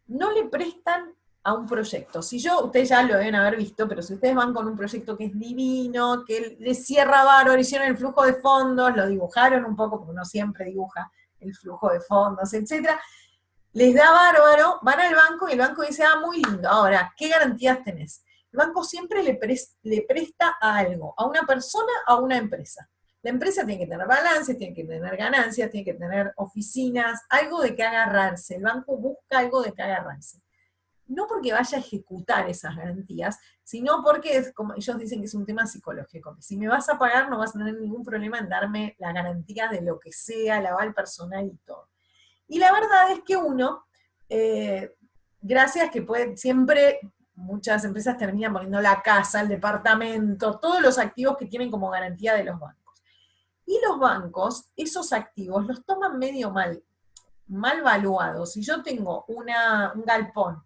no le prestan a un proyecto. Si yo, ustedes ya lo deben haber visto, pero si ustedes van con un proyecto que es divino, que les cierra bárbaro, hicieron el flujo de fondos, lo dibujaron un poco, porque uno siempre dibuja el flujo de fondos, etcétera, les da bárbaro, van al banco y el banco dice, ah, muy lindo, ahora, ¿qué garantías tenés? El banco siempre le presta a algo, a una persona, a una empresa. La empresa tiene que tener balances, tiene que tener ganancias, tiene que tener oficinas, algo de qué agarrarse. El banco busca algo de qué agarrarse. No porque vaya a ejecutar esas garantías, sino porque, es como ellos dicen, que es un tema psicológico, que si me vas a pagar no vas a tener ningún problema en darme la garantía de lo que sea, el aval personal y todo. Y la verdad es que uno, gracias que puede, siempre muchas empresas terminan poniendo la casa, el departamento, todos los activos que tienen como garantía de los bancos. Y los bancos, esos activos, los toman medio mal valuados. Si yo tengo un galpón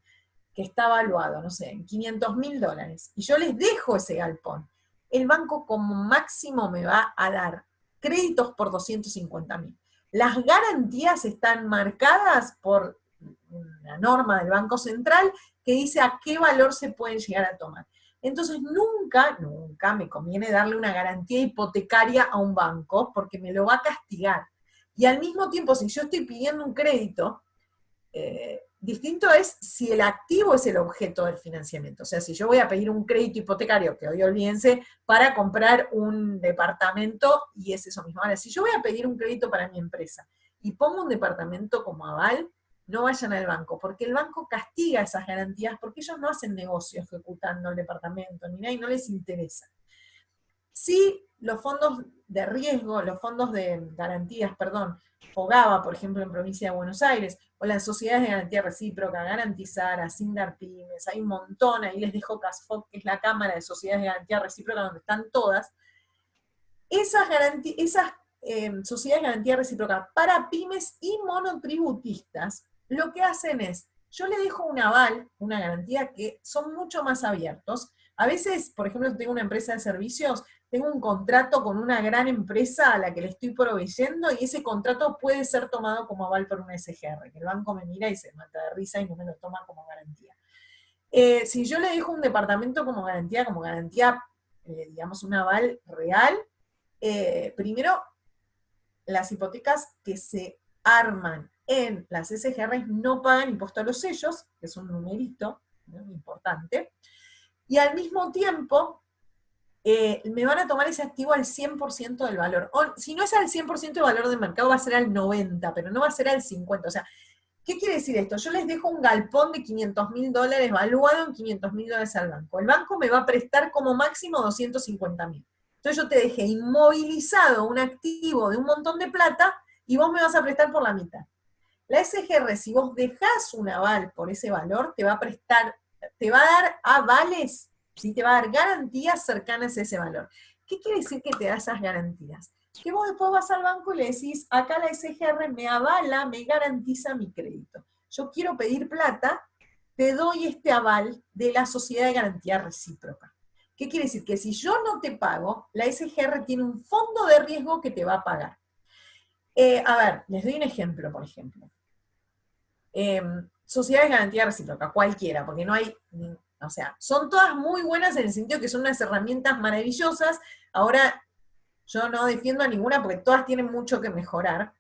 que está valuado, no sé, en $500.000, y yo les dejo ese galpón, el banco como máximo me va a dar créditos por 250.000. Las garantías están marcadas por una norma del Banco Central que dice a qué valor se pueden llegar a tomar. Entonces nunca me conviene darle una garantía hipotecaria a un banco, porque me lo va a castigar. Y al mismo tiempo, si yo estoy pidiendo un crédito, distinto es si el activo es el objeto del financiamiento. O sea, si yo voy a pedir un crédito hipotecario, que hoy olvídense, para comprar un departamento, y es eso mismo. Ahora, si yo voy a pedir un crédito para mi empresa y pongo un departamento como aval, no vayan al banco, porque el banco castiga esas garantías, porque ellos no hacen negocio ejecutando el departamento, ni nada, y no les interesa. Si los fondos de riesgo, los fondos de garantías, perdón, FOGABA, por ejemplo, en Provincia de Buenos Aires, o las sociedades de garantía recíproca, Garantizar, Asindar Pymes, hay un montón, ahí les dejo CASFOC, que es la Cámara de Sociedades de Garantía Recíproca, donde están todas. Esas sociedades de garantía recíproca para pymes y monotributistas, lo que hacen es, yo le dejo un aval, una garantía, que son mucho más abiertos. A veces, por ejemplo, tengo una empresa de servicios, tengo un contrato con una gran empresa a la que le estoy proveyendo, y ese contrato puede ser tomado como aval por una SGR, que el banco me mira y se mata de risa y no me lo toma como garantía. Si yo le dejo un departamento como garantía, digamos un aval real, primero, las hipotecas que se arman en las SGRs no pagan impuesto a los sellos, que es un numerito, ¿no?, importante, y al mismo tiempo me van a tomar ese activo al 100% del valor. O, si no es al 100% del valor del mercado, va a ser al 90%, pero no va a ser al 50%. O sea, ¿qué quiere decir esto? Yo les dejo un galpón de $500.000 valuado en $500.000 al banco. El banco me va a prestar como máximo $250.000. Entonces yo te dejé inmovilizado un activo de un montón de plata y vos me vas a prestar por la mitad. La SGR, si vos dejás un aval por ese valor, te va a prestar, te va a dar avales, ¿sí? Te va a dar garantías cercanas a ese valor. ¿Qué quiere decir que te da esas garantías? Que vos después vas al banco y le decís, acá la SGR me avala, me garantiza mi crédito. Yo quiero pedir plata, te doy este aval de la Sociedad de Garantía Recíproca. ¿Qué quiere decir? Que si yo no te pago, la SGR tiene un fondo de riesgo que te va a pagar. A ver, les doy un ejemplo, por ejemplo. Sociedad de Garantía Recíproca, cualquiera, porque no hay, o sea, son todas muy buenas en el sentido que son unas herramientas maravillosas. Ahora, yo no defiendo a ninguna porque todas tienen mucho que mejorar.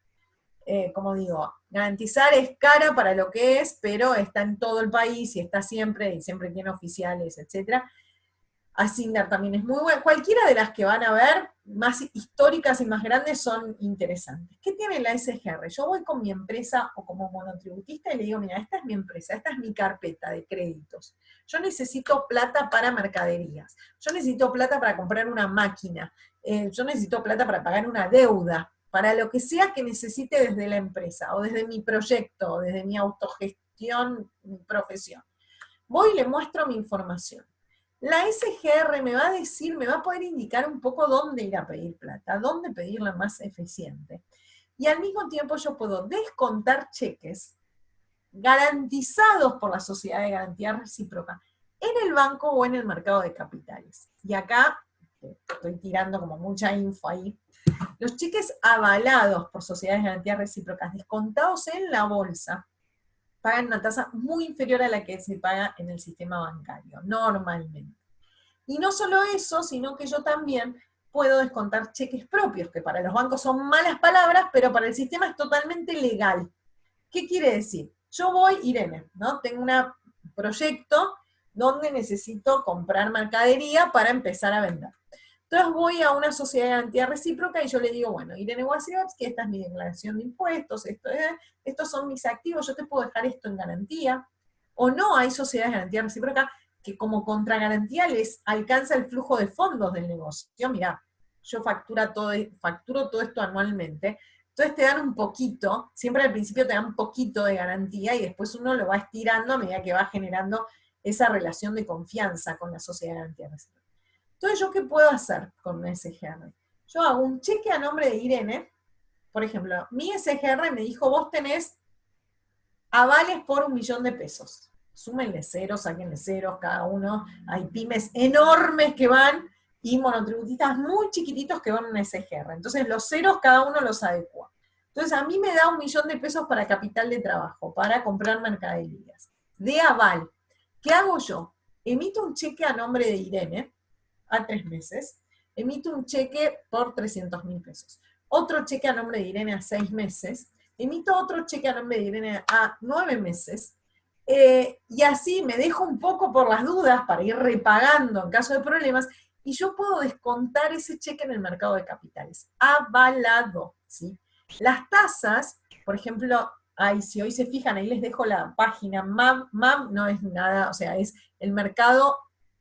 Como digo, garantizar es cara para lo que es, pero está en todo el país y está siempre, y siempre tiene oficiales, etc. Asignar también es muy buena. Cualquiera de las que van a ver, más históricas y más grandes, son interesantes. ¿Qué tiene la SGR? Yo voy con mi empresa o como monotributista y le digo, mira, esta es mi empresa, esta es mi carpeta de créditos. Yo necesito plata para mercaderías. Yo necesito plata para comprar una máquina. Yo necesito plata para pagar una deuda. Para lo que sea que necesite desde la empresa, o desde mi proyecto, o desde mi autogestión, mi profesión. Voy y le muestro mi información. La SGR me va a decir, me va a poder indicar un poco dónde ir a pedir plata, dónde pedirla más eficiente. Y al mismo tiempo yo puedo descontar cheques garantizados por la Sociedad de Garantía Recíproca en el banco o en el mercado de capitales. Y acá estoy tirando como mucha info ahí. Los cheques avalados por sociedades de garantía recíprocas, descontados en la bolsa, pagan una tasa muy inferior a la que se paga en el sistema bancario, normalmente. Y no solo eso, sino que yo también puedo descontar cheques propios, que para los bancos son malas palabras, pero para el sistema es totalmente legal. ¿Qué quiere decir? Yo voy, Irene, ¿no? Tengo un proyecto donde necesito comprar mercadería para empezar a vender. Entonces voy a una sociedad de garantía recíproca y yo le digo, bueno, Irene Wasiowski, esta es mi declaración de impuestos, estos son mis activos, yo te puedo dejar esto en garantía. O no, hay sociedades de garantía recíproca que como contragarantía les alcanza el flujo de fondos del negocio. Mirá, yo facturo todo esto anualmente. Entonces te dan un poquito, siempre al principio te dan un poquito de garantía y después uno lo va estirando a medida que va generando esa relación de confianza con la sociedad de garantía recíproca. Entonces, ¿yo qué puedo hacer con una SGR? Yo hago un cheque a nombre de Irene, por ejemplo, mi SGR me dijo, vos tenés avales por $1.000.000. Súmenle ceros, sáquenle ceros cada uno. Hay pymes enormes que van y monotributistas muy chiquititos que van a una SGR. Entonces, los ceros cada uno los adecua. Entonces, a mí me da $1.000.000 para capital de trabajo, para comprar mercaderías. De aval. ¿Qué hago yo? Emito un cheque a nombre de Irene, a 3 meses, emito un cheque por $300.000. Otro cheque a nombre de Irene a 6 meses, emito otro cheque a nombre de Irene a 9 meses, y así me dejo un poco por las dudas para ir repagando en caso de problemas, y yo puedo descontar ese cheque en el mercado de capitales, avalado, ¿sí? Las tasas, por ejemplo, si hoy se fijan, ahí les dejo la página MAV no es nada, o sea, es el mercado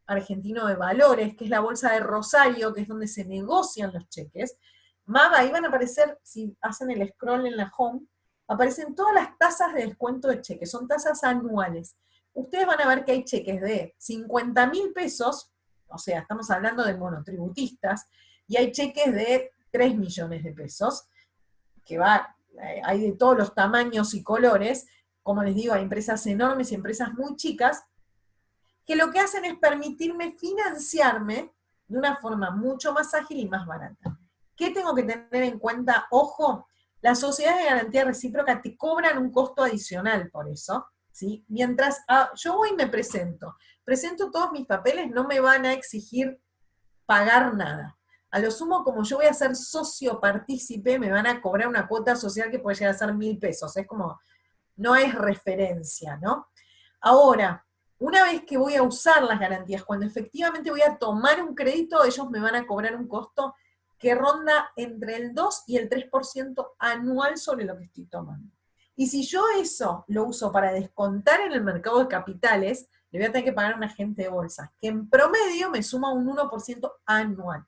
argentino de valores, que es la bolsa de Rosario, que es donde se negocian los cheques. MAV, ahí van a aparecer, si hacen el scroll en la home, aparecen todas las tasas de descuento de cheques, son tasas anuales. Ustedes van a ver que hay cheques de $50.000, o sea, estamos hablando de monotributistas, y hay cheques de $3 millones, que hay de todos los tamaños y colores. Como les digo, hay empresas enormes y empresas muy chicas, que lo que hacen es permitirme financiarme de una forma mucho más ágil y más barata. ¿Qué tengo que tener en cuenta? Ojo, las sociedades de garantía recíproca te cobran un costo adicional por eso, ¿sí? Mientras yo voy y me presento todos mis papeles, no me van a exigir pagar nada. A lo sumo, como yo voy a ser socio partícipe, me van a cobrar una cuota social que puede llegar a ser 1.000 pesos. Es como, no es referencia, ¿no? Ahora, una vez que voy a usar las garantías, cuando efectivamente voy a tomar un crédito, ellos me van a cobrar un costo que ronda entre el 2 y el 3% anual sobre lo que estoy tomando. Y si yo eso lo uso para descontar en el mercado de capitales, le voy a tener que pagar a un agente de bolsa, que en promedio me suma un 1% anual.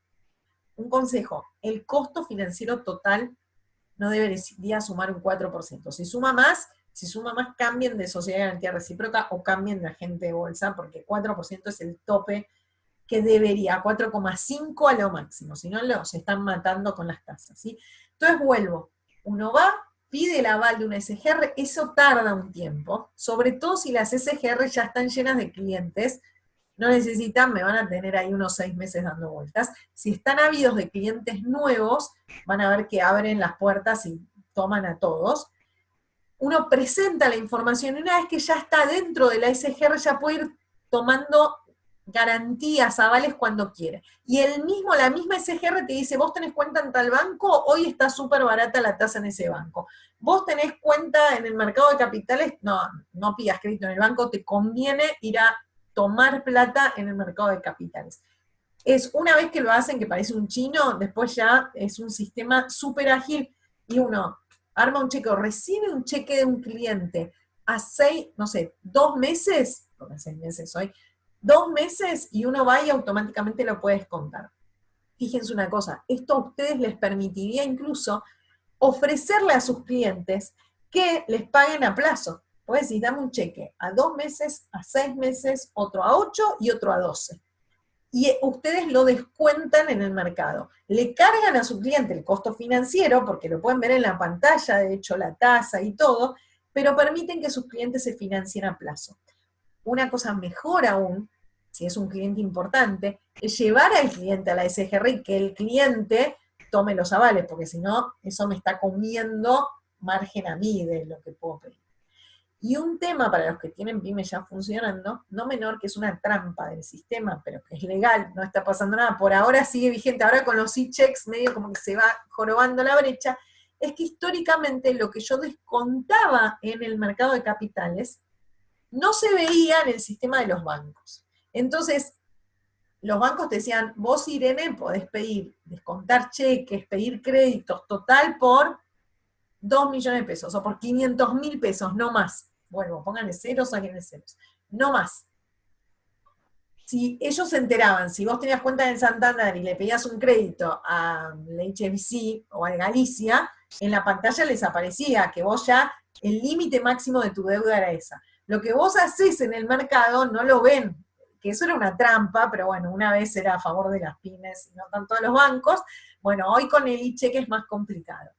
Un consejo, el costo financiero total no debería sumar un 4%. Si suma más, cambien de sociedad de garantía recíproca o cambien de agente de bolsa, porque 4% es el tope que debería, 4,5 a lo máximo, si no los están matando con las tasas, ¿sí? Entonces vuelvo, uno va, pide el aval de una SGR, eso tarda un tiempo, sobre todo si las SGR ya están llenas de clientes, no necesitan, me van a tener ahí unos 6 meses dando vueltas. Si están ávidos de clientes nuevos, van a ver que abren las puertas y toman a todos. Uno presenta la información y una vez que ya está dentro de la SGR ya puede ir tomando garantías, avales cuando quiere. Y la misma SGR te dice, vos tenés cuenta en tal banco, hoy está súper barata la tasa en ese banco. Vos tenés cuenta en el mercado de capitales, no pidas crédito en el banco, te conviene ir a tomar plata en el mercado de capitales. Es una vez que lo hacen, que parece un chino, después ya es un sistema súper ágil y uno arma un cheque o recibe un cheque de un cliente a 2 meses, porque 6 meses hoy, 2 meses y uno va y automáticamente lo puede descontar. Fíjense una cosa, esto a ustedes les permitiría incluso ofrecerle a sus clientes que les paguen a plazo. Puedes decir, dame un cheque a 2 meses, a 6 meses, otro a 8 y otro a 12. Y ustedes lo descuentan en el mercado. Le cargan a su cliente el costo financiero, porque lo pueden ver en la pantalla, de hecho la tasa y todo, pero permiten que sus clientes se financien a plazo. Una cosa mejor aún, si es un cliente importante, es llevar al cliente a la SGR y que el cliente tome los avales, porque si no, eso me está comiendo margen a mí de lo que puedo pedir. Y un tema para los que tienen pymes ya funcionando, no menor, que es una trampa del sistema, pero que es legal, no está pasando nada, por ahora sigue vigente, ahora con los e-checks medio como que se va jorobando la brecha, es que históricamente lo que yo descontaba en el mercado de capitales no se veía en el sistema de los bancos. Entonces, los bancos te decían, vos, Irene, podés descontar cheques, pedir créditos total por 2 millones de pesos, o por 500.000 pesos, no más. Bueno, pónganle ceros, sáquenle ceros. No más. Si ellos se enteraban, si vos tenías cuenta en Santander y le pedías un crédito a la HSBC o a Galicia, en la pantalla les aparecía que vos ya, el límite máximo de tu deuda era esa. Lo que vos hacés en el mercado no lo ven, que eso era una trampa, pero bueno, una vez era a favor de las pymes y no tanto de los bancos. Bueno, hoy con el e-cheque es más complicado.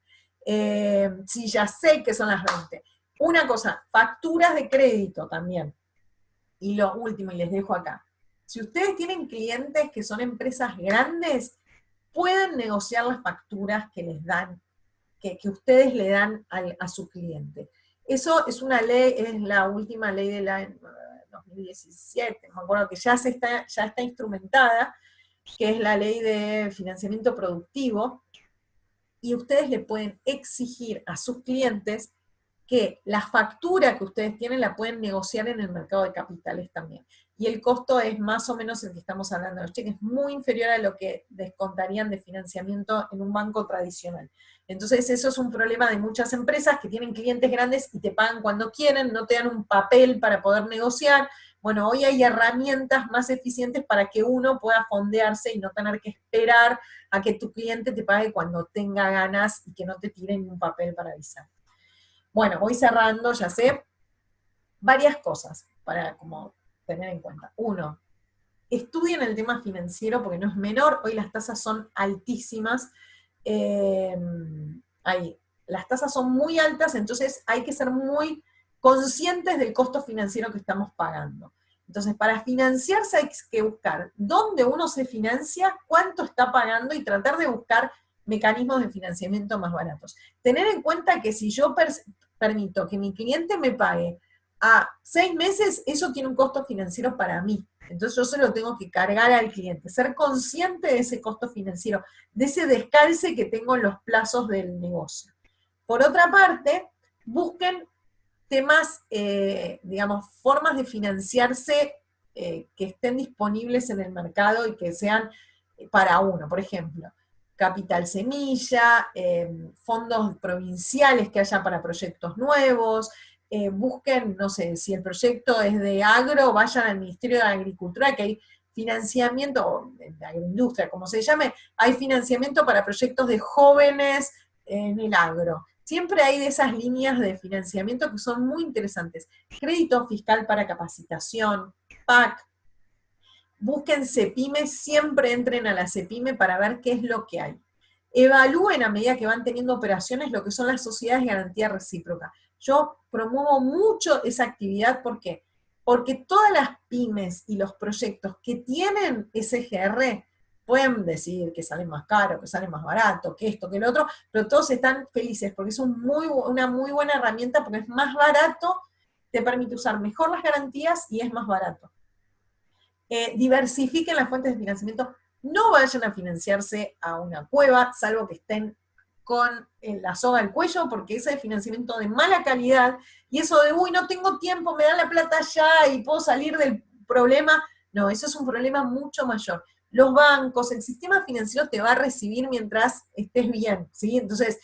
Sí, ya sé que son las 20. Una cosa, facturas de crédito también. Y lo último, y les dejo acá. Si ustedes tienen clientes que son empresas grandes, pueden negociar las facturas que les dan, que ustedes le dan a su cliente. Eso es una ley, es la última ley de la 2017, me acuerdo que ya está instrumentada, que es la ley de financiamiento productivo, y ustedes le pueden exigir a sus clientes que la factura que ustedes tienen la pueden negociar en el mercado de capitales también. Y el costo es más o menos el que estamos hablando de los cheques, muy inferior a lo que descontarían de financiamiento en un banco tradicional. Entonces eso es un problema de muchas empresas que tienen clientes grandes y te pagan cuando quieren, no te dan un papel para poder negociar. Bueno, hoy hay herramientas más eficientes para que uno pueda fondearse y no tener que esperar a que tu cliente te pague cuando tenga ganas y que no te tiren un papel para avisar. Bueno, voy cerrando, ya sé, varias cosas para como tener en cuenta. Uno, estudien el tema financiero porque no es menor, hoy las tasas son altísimas, las tasas son muy altas, entonces hay que ser muy conscientes del costo financiero que estamos pagando. Entonces, para financiarse hay que buscar dónde uno se financia, cuánto está pagando y tratar de buscar mecanismos de financiamiento más baratos. Tener en cuenta que si yo permito que mi cliente me pague a 6 meses, eso tiene un costo financiero para mí. Entonces yo se lo tengo que cargar al cliente, ser consciente de ese costo financiero, de ese descalce que tengo en los plazos del negocio. Por otra parte, busquen temas, digamos, formas de financiarse que estén disponibles en el mercado y que sean para uno. Por ejemplo, capital semilla, fondos provinciales que haya para proyectos nuevos, busquen, no sé, si el proyecto es de agro, vayan al Ministerio de Agricultura, que hay financiamiento, o de agroindustria, como se llame, hay financiamiento para proyectos de jóvenes en el agro. Siempre hay de esas líneas de financiamiento que son muy interesantes. Crédito fiscal para capacitación, PAC. Busquen CEPIME, siempre entren a la CEPIME para ver qué es lo que hay. Evalúen a medida que van teniendo operaciones lo que son las sociedades de garantía recíproca. Yo promuevo mucho esa actividad, ¿por qué? Porque todas las pymes y los proyectos que tienen SGR pueden decir que salen más caro, que salen más barato, que esto, que lo otro, pero todos están felices porque es una muy buena herramienta, porque es más barato, te permite usar mejor las garantías y es más barato. Diversifiquen las fuentes de financiamiento, no vayan a financiarse a una cueva, salvo que estén con la soga al cuello, porque ese es financiamiento de mala calidad, y eso de, uy, no tengo tiempo, me dan la plata ya y puedo salir del problema, no, eso es un problema mucho mayor. Los bancos, el sistema financiero te va a recibir mientras estés bien, ¿sí? Entonces,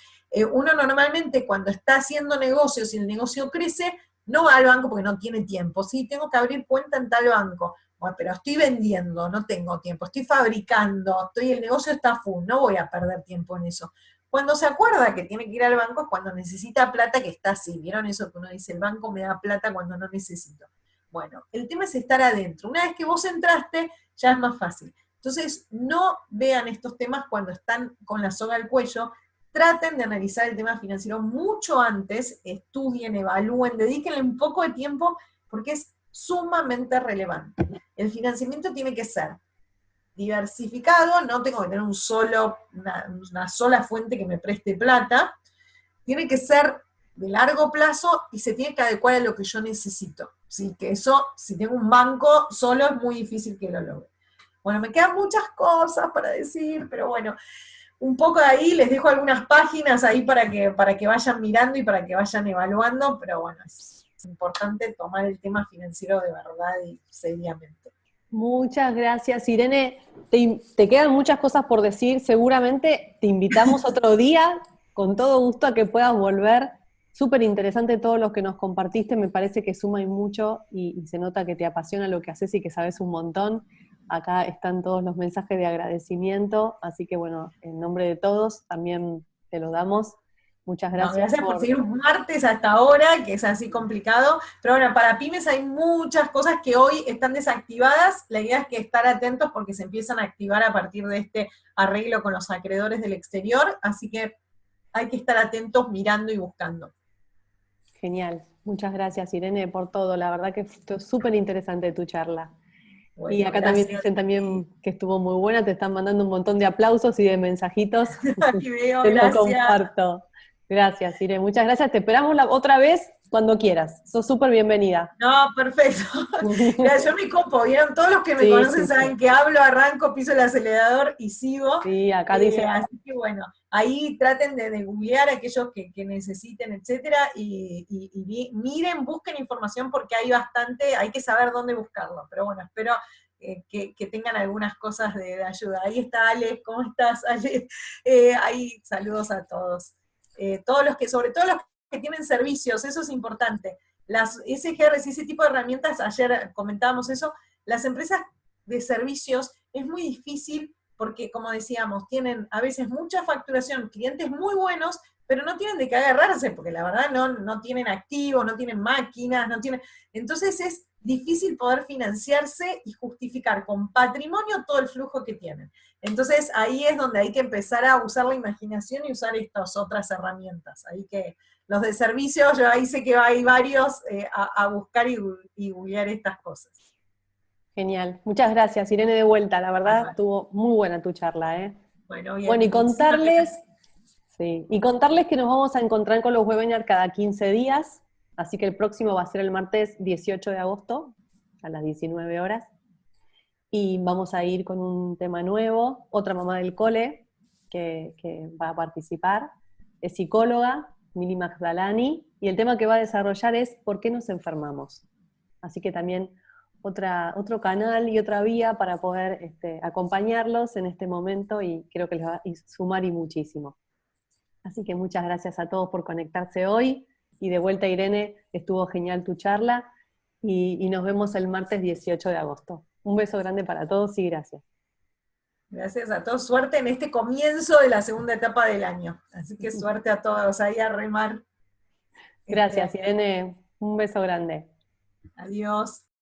uno normalmente cuando está haciendo negocios y el negocio crece, no va al banco porque no tiene tiempo, ¿sí? Tengo que abrir cuenta en tal banco. Bueno, pero estoy vendiendo, no tengo tiempo, estoy fabricando, el negocio está full, no voy a perder tiempo en eso. Cuando se acuerda que tiene que ir al banco es cuando necesita plata, que está así. ¿Vieron eso que uno dice, el banco me da plata cuando no necesito? Bueno, el tema es estar adentro. Una vez que vos entraste, ya es más fácil. Entonces, no vean estos temas cuando están con la soga al cuello. Traten de analizar el tema financiero mucho antes, estudien, evalúen, dedíquenle un poco de tiempo, porque es sumamente relevante. El financiamiento tiene que ser diversificado, no tengo que tener una sola fuente que me preste plata, tiene que ser de largo plazo y se tiene que adecuar a lo que yo necesito. ¿Sí? Que eso, si tengo un banco solo, es muy difícil que lo logre. Bueno, me quedan muchas cosas para decir, pero bueno, un poco de ahí, les dejo algunas páginas ahí para que vayan mirando y para que vayan evaluando, pero bueno, es importante tomar el tema financiero de verdad y seriamente. Muchas gracias, Irene. Te quedan muchas cosas por decir, seguramente te invitamos otro día, con todo gusto, a que puedas volver. Súper interesante todo lo que nos compartiste, me parece que suma y mucho, y se nota que te apasiona lo que haces y que sabes un montón. Acá están todos los mensajes de agradecimiento, así que bueno, en nombre de todos también te lo damos. Muchas gracias. No, gracias por seguir un martes hasta ahora, que es así complicado, pero bueno, para pymes hay muchas cosas que hoy están desactivadas, la idea es que estar atentos porque se empiezan a activar a partir de este arreglo con los acreedores del exterior, así que hay que estar atentos mirando y buscando. Genial, muchas gracias Irene por todo, la verdad que fue súper interesante tu charla. Bueno, y acá también dicen también que estuvo muy buena, te están mandando un montón de aplausos y de mensajitos. Aquí veo, te gracias. Lo comparto. Gracias, Irene, muchas gracias. Te esperamos otra vez cuando quieras. Sos súper bienvenida. No, perfecto. Mira, yo me copo, ¿vieron? Todos los que me conocen saben que hablo, arranco, piso el acelerador y sigo. Sí, acá dice. Así que bueno, ahí traten de googlear a aquellos que necesiten, etcétera, y miren, busquen información porque hay bastante, hay que saber dónde buscarlo. Pero bueno, espero que tengan algunas cosas de ayuda. Ahí está Alex, ¿cómo estás, Alex? Ahí saludos a todos. Sobre todo los que tienen servicios, eso es importante. Las SGRs y ese tipo de herramientas, ayer comentábamos eso, las empresas de servicios es muy difícil porque, como decíamos, tienen a veces mucha facturación, clientes muy buenos, pero no tienen de qué agarrarse, porque la verdad no tienen activos, no tienen máquinas, entonces es difícil poder financiarse y justificar con patrimonio todo el flujo que tienen. Entonces ahí es donde hay que empezar a usar la imaginación y usar estas otras herramientas. Ahí que los de servicios, yo ahí sé que hay varios a buscar y googlear estas cosas. Genial, muchas gracias Irene de vuelta, la verdad estuvo muy buena tu charla. Bueno, bien, bueno, y contarles que nos vamos a encontrar con los webinars cada 15 días, así que el próximo va a ser el martes 18 de agosto, a las 19 horas. y vamos a ir con un tema nuevo, otra mamá del cole que va a participar, es psicóloga, Mili Magdalani, y el tema que va a desarrollar es ¿por qué nos enfermamos? Así que también otro canal y otra vía para poder acompañarlos en este momento, y creo que les va a sumar y muchísimo. Así que muchas gracias a todos por conectarse hoy, y de vuelta, Irene, estuvo genial tu charla, y nos vemos el martes 18 de agosto. Un beso grande para todos y gracias. Gracias a todos, suerte en este comienzo de la segunda etapa del año. Así que suerte a todos ahí a remar. Gracias, Irene. Un beso grande. Adiós.